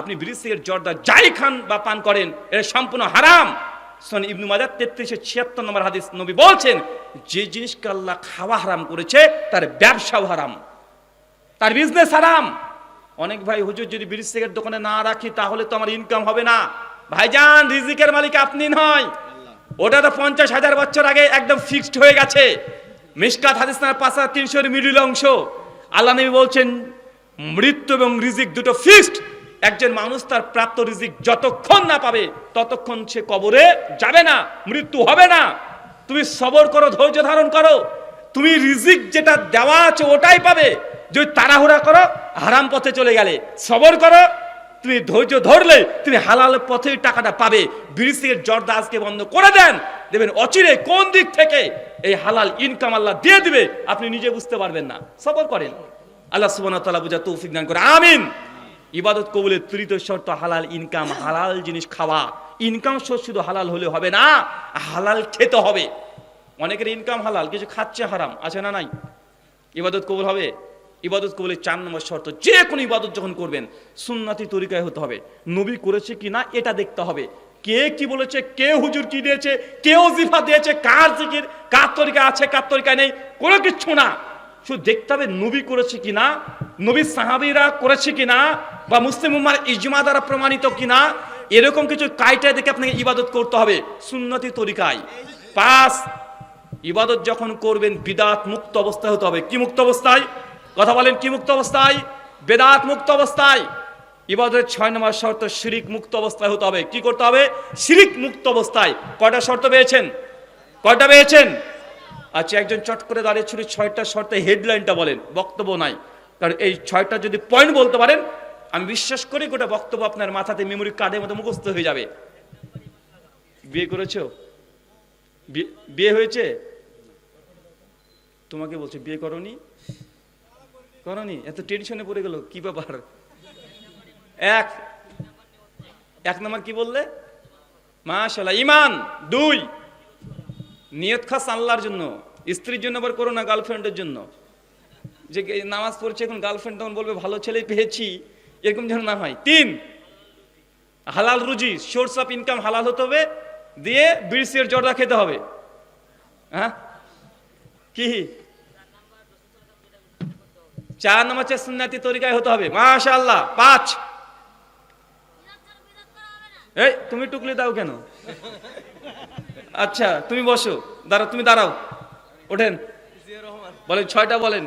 আপনি বিড়ি সিগারেট জর্দা যাই খান বা পান করেন এটা সম্পূর্ণ হারাম। সুনান ইবনে মাজাহ 3376 নম্বর হাদিস, নবী বলছেন যে জিনিসকে আল্লাহ খাওয়া হারাম করেছে তার ব্যবসাও হারাম, তার বিজনেস হারাম। অনেক ভাই হুজুর যদি বিড়ি সিগারেট দোকানে না রাখি তাহলে তো আমার ইনকাম হবে না। ভাইজান রিজিকের মালিক আপনি নয়, ওটা তো 50,000 বছর আগে একদম ফিক্সড হয়ে গেছে। মিশকাত হাদিস নাম্বার 5300 মিডিল অংশ আল্লাহ নবী বলছেন মৃত্যু এবং রিজিক দুটো ফিক্সড। একজন মানুষ তার প্রাপ্ত রিজিক যতক্ষণ না পাবে ততক্ষণ সে কবরে যাবে না, মৃত্যু হবে না। তুমি সবর করো, ধৈর্য ধারণ করো, তুমি রিজিক যেটা দেওয়া আছে ওটাই পাবে। যদি তাড়াহুড়া করো হারাম পথে চলে গেলে, সবর করো, তুমি ধৈর্য ধরলে তুমি হালাল পথে টাকাটা পাবে। বিড়ি সিগারেট জর্দা আজকে বন্ধ করে দেন, দেখবেন অচিরে কোন দিক থেকে এই হালাল ইনকাম আল্লাহ দিয়ে দিবে আপনি নিজে বুঝতে পারবেন না। সবর করেন, আল্লাহ সুবহানাহু ওয়া তাআলা বুঝা তৌফিক দান করে, আমিন। ইবাদত কবুলের তৃতীয় শর্ত হালাল ইনকাম, হালাল জিনিস খাওয়া। ইনকাম শুধু হালাল হলে হবে না, হালাল খেতে হবে। অনেকের ইনকাম হালাল, কিছু খাচ্ছে হারাম, আছে না নাই? ইবাদত কবুল হবে? ইবাদত কবুলের 4 নম্বর শর্ত, যে কোনো ইবাদত যখন করবেন সুন্নতি তরিকায় হতে হবে। নবী করেছে কিনা এটা দেখতে হবে। কে কি বলেছে, কে হুজুর কি দিয়েছে, কে ওজিফা দিয়েছে, কার জিকির, কার তরিকা আছে, কার তরিকা নেই, কোনো কিছু না। শুধু দেখতে হবে নবী করেছে কিনা, নবীর সাহাবীরা করেছে কিনা, বা মুসলিম উম্মাহর ইজমা দ্বারা প্রমাণিত কিনা। এরকম কিছু কাইটায় দেখে আপনাকে ইবাদত করতে হবে সুন্নতি তরিকায়। 5, ইবাদত যখন করবেন বিদআত মুক্ত অবস্থায় হতে হবে। কি মুক্ত অবস্থায়? কথা বলেন, কি মুক্ত অবস্থায়? বেদাত মুক্ত অবস্থায়। ইবাদতের 6 নম্বর শর্ত শিরিক মুক্ত অবস্থায় হতে হবে। কি করতে হবে? শিরিক মুক্ত অবস্থায়। কয়টা শর্ত পেয়েছেন? কয়টা পেয়েছেন? আচ্ছা, একজন চট করে দাঁড়িয়ে ছিল 6টা শর্তে হেডলাইনটা বলেন, বক্তব্য নাই। কারণ এই 6টা যদি পয়েন্ট বলতে পারেন আমি বিশ্বাস করি গোটা বক্তব্য আপনার মাথাতে মেমোরি কার্ডের মতো মুখস্থ হয়ে যাবে। বিয়ে করেছো? বিয়ে হয়েছে? তোমাকে বলছে বিয়ে করনি, করনি, এত টেনশনে পড়ে গেল, কি ব্যাপার? এক নম্বর কি বললে? মাশাআল্লাহ, ঈমান। 2, নিয়ত খাস আল্লাহর জন্য। স্ত্রীর জন্য আবার করো না, গার্লফ্রেন্ডের জন্য। যে নামাজ পড়ছে এখন গার্লফ্রেন্ড তখন বলবে ভালো ছেলে পেয়েছি, এরকম যেন না হয়। 3, হালাল রুজি, সোর্স অফ ইনকাম হালাল হতে হবে, দিয়ে বিড়ি সিগারেট জর্দা খেতে হবে। হ্যাঁ, কি? 4 নম্বর হচ্ছে সুন্নতি তরিকায় হতে হবে। মাশাআল্লাহ। 5, এই তুমি টুকলি দাও কেন? আচ্ছা তুমি বসো, দাঁড়াও, তুমি দাঁড়াও, ওঠেন, বলেন 6টা বলেন।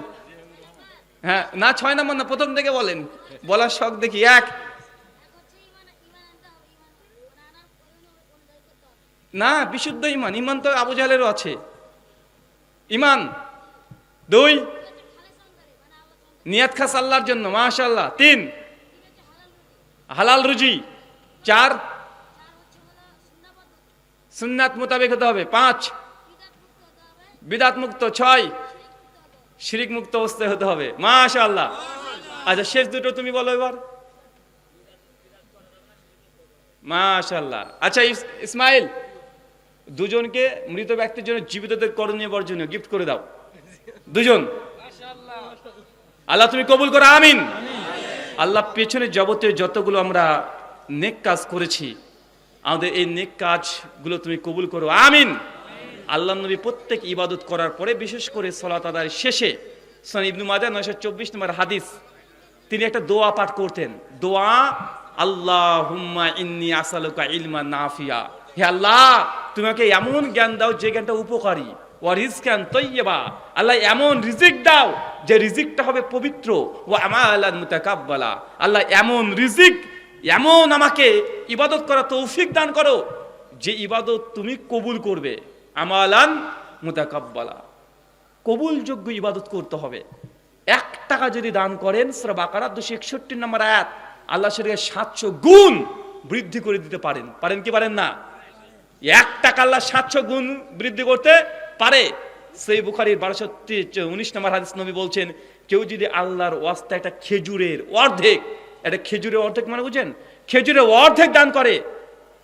হ্যাঁ, না 6 নম্বর না, প্রথম থেকে বলেন, বলার শখ দেখি। 1, না বিশুদ্ধ ইমান, ইমান তো আবু জাহেলেরও আছে ইমান। 2, নিয়াত খাস আল্লাহর জন্য। মাশাআল্লাহ। 3, হালাল রুজি। 4, সুন্নাত মোতাবেক হতে হবে। 5, বিদআত মুক্ত। 6, শিরিক মুক্ত অবস্থায় হতে হবে। মাশাআল্লাহ। আচ্ছা, শেষ দুটো তুমি বলো এবার। মাশাআল্লাহ। আচ্ছা ইসমাইল, দুজনকে মৃত ব্যক্তির জন্য জীবিতদের করণীয় বর্জনীয় গিফট করে দাও, দুজন। আল্লাহ তুমি কবুল করো, আমিন। আল্লাহ পেছনে জগতে যতগুলো আমরা নেক কাজ করেছি আমাদের এই নেক কাজগুলো তুমি কবুল করো, আমিন। আল্লাহ নবী প্রত্যেক ইবাদত করার পরে বিশেষ করে সালাত আদায়ের শেষে সুনান ইবনে মাজাহ 924 নম্বর হাদিস তিনি একটা দোয়া পাঠ করতেন। দোয়া, আল্লাহুম্মা ইন্নী আসআলুকা ইলমান নাফিয়া, হে আল্লাহ তুমি আমাকে এমন জ্ঞান দাও যে জ্ঞানটা উপকারী, ওয়া রিজকান তাইয়্যিবা, আল্লাহ এমন রিজিক দাও যে রিজিকটা হবে পবিত্র, ওয়া আমালান মুতাকাব্বালা, আল্লাহ এমন রিজিক, এমন আমাকে ইবাদত করা তৌফিক দান করো যে ইবাদত তুমি কবুল করবে। আমালান মুতাকাব্বালা, কবুলযোগ্য ইবাদত করতে হবে। একটা টাকা যদি দান করেন, সূরা বাকারা 261 নম্বর আয়াত, আল্লাহ সেটাকে 700 গুণ বৃদ্ধি করে দিতে পারেন। পারেন কি পারেন না? 1 টাকা আল্লাহ 700 গুণ বৃদ্ধি করতে পারে। সেই বুখারীর 1219 নম্বর হাদিস, নবী বলছেন, কেউ যদি আল্লাহর ওয়াস্তে একটা খেজুরের অর্ধেক, একটা খেজুরের অর্ধেক মানে বুঝেন, খেজুরের অর্ধেক দান করে,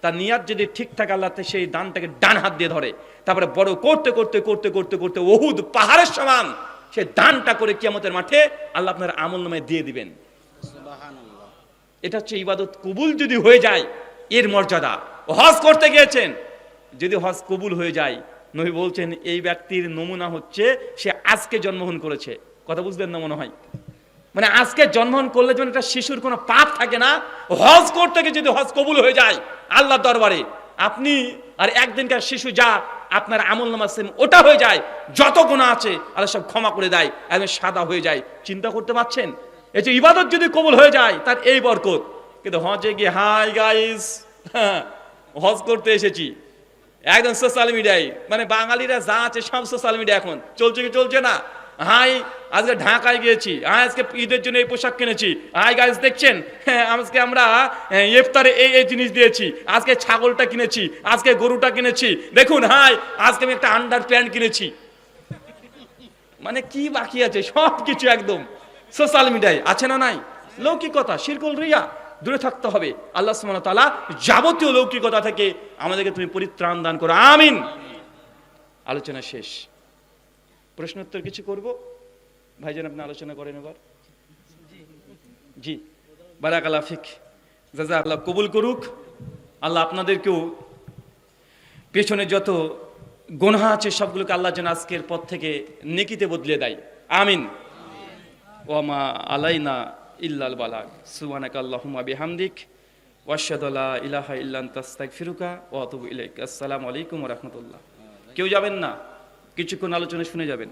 তার নিয়াত যদি ঠিক থাকে, আল্লাহ সেই দানটাকে ডান হাত দিয়ে ধরে, তারপরে বড় করতে করতে করতে করতে করতে উহুদ পাহাড়ের সমান সেই দানটা করে কিয়ামতের মাঠে আল্লাহ আপনার আমলনামায় দিয়ে দিবেন। সুবহানাল্লাহ। এটা হচ্ছে ইবাদত কবুল যদি হয়ে যায় এর মর্যাদা। হজ করতে গিয়েছেন, যদি হজ কবুল হয়ে যায়, নবী বলছেন এই ব্যক্তির নমুনা হচ্ছে সে আজকে জন্মগ্রহণ করেছে। কথা বুঝলেন না মনে হয়? মানে আজকে জন্মগ্রহণ করলে যেমন একটা শিশুর কোনো পাপ থাকে না, হজ করতে গিয়ে যদি হজ কবুল হয়ে যায় আল্লাহর দরবারে, আপনি আর একদিনকার শিশু যা আপনার আমলনামা সেম ওটা হয়ে যায়, যত গুনাহ আছে আল্লাহ সব ক্ষমা করে দেয়, একদম সাদা হয়ে যায়। চিন্তা করতে পারছেন? এই যে ইবাদত যদি কবুল হয়ে যায় তার এই বরকত। কিন্তু হজে গিয়ে হাই গাইস, হজ করতে এসেছি, একদম সোশ্যাল মিডিয়ায়, মানে বাঙালিরা যা আছে সব সোশ্যাল মিডিয়া এখন চলছে কি চলছে না? হাই আজকে ঢাকায় গিয়েছি, আজকে ঈদের জন্য এই পোশাক কিনেছি, হাই গাইস দেখছেন, হ্যাঁ আজকে আমরা ইফতারে এই এই জিনিস দিয়েছি, আজকে ছাগলটা কিনেছি, আজকে গরুটা কিনেছি, দেখুন হাই আজকে আমি একটা আন্ডার প্যান্ট কিনেছি। মানে কি বাকি আছে? সব কিছু একদম সোশ্যাল মিডিয়ায় আছে না নাই? লৌকিকতা, শিরকুল রিয়া দূরে থাকতে হবে। আল্লাহ সুবহানাহু ওয়া তাআলা যাবতীয় লৌকিকতা থেকে আমাদেরকে তুমি পরিত্রাণ দান করো, আমিন। আলোচনা শেষ। প্রশ্নোত্তর কিছু করব? ভাইজান আপনি আলোচনা করেন এবার। জি, বারাকাল্লাহ ফিক, জাযাকাল্লাহ কবুল করুক। আল্লাহ আপনাদেরকেও পেছনে যত গুনাহ আছে সবগুলোকে আল্লাহ যেন আজকের পর থেকে নেকিতে বদলে দেয়, আমিন। ওয়া মা আলাইনা ইল্লাল বালাগ। সুবহানাকা আল্লাহুম্মা বিহামদিক ওয়া আশহাদু আল্লা ইলাহা ইল্লা আনতা আস্তাগফিরুকা ওয়া আতুবু ইলাইক। আসসালামু আলাইকুম ওয়া রাহমাতুল্লাহ। কেউ যাবেন না, কিছুক্ষণ আলোচনা শুনে যাবেন।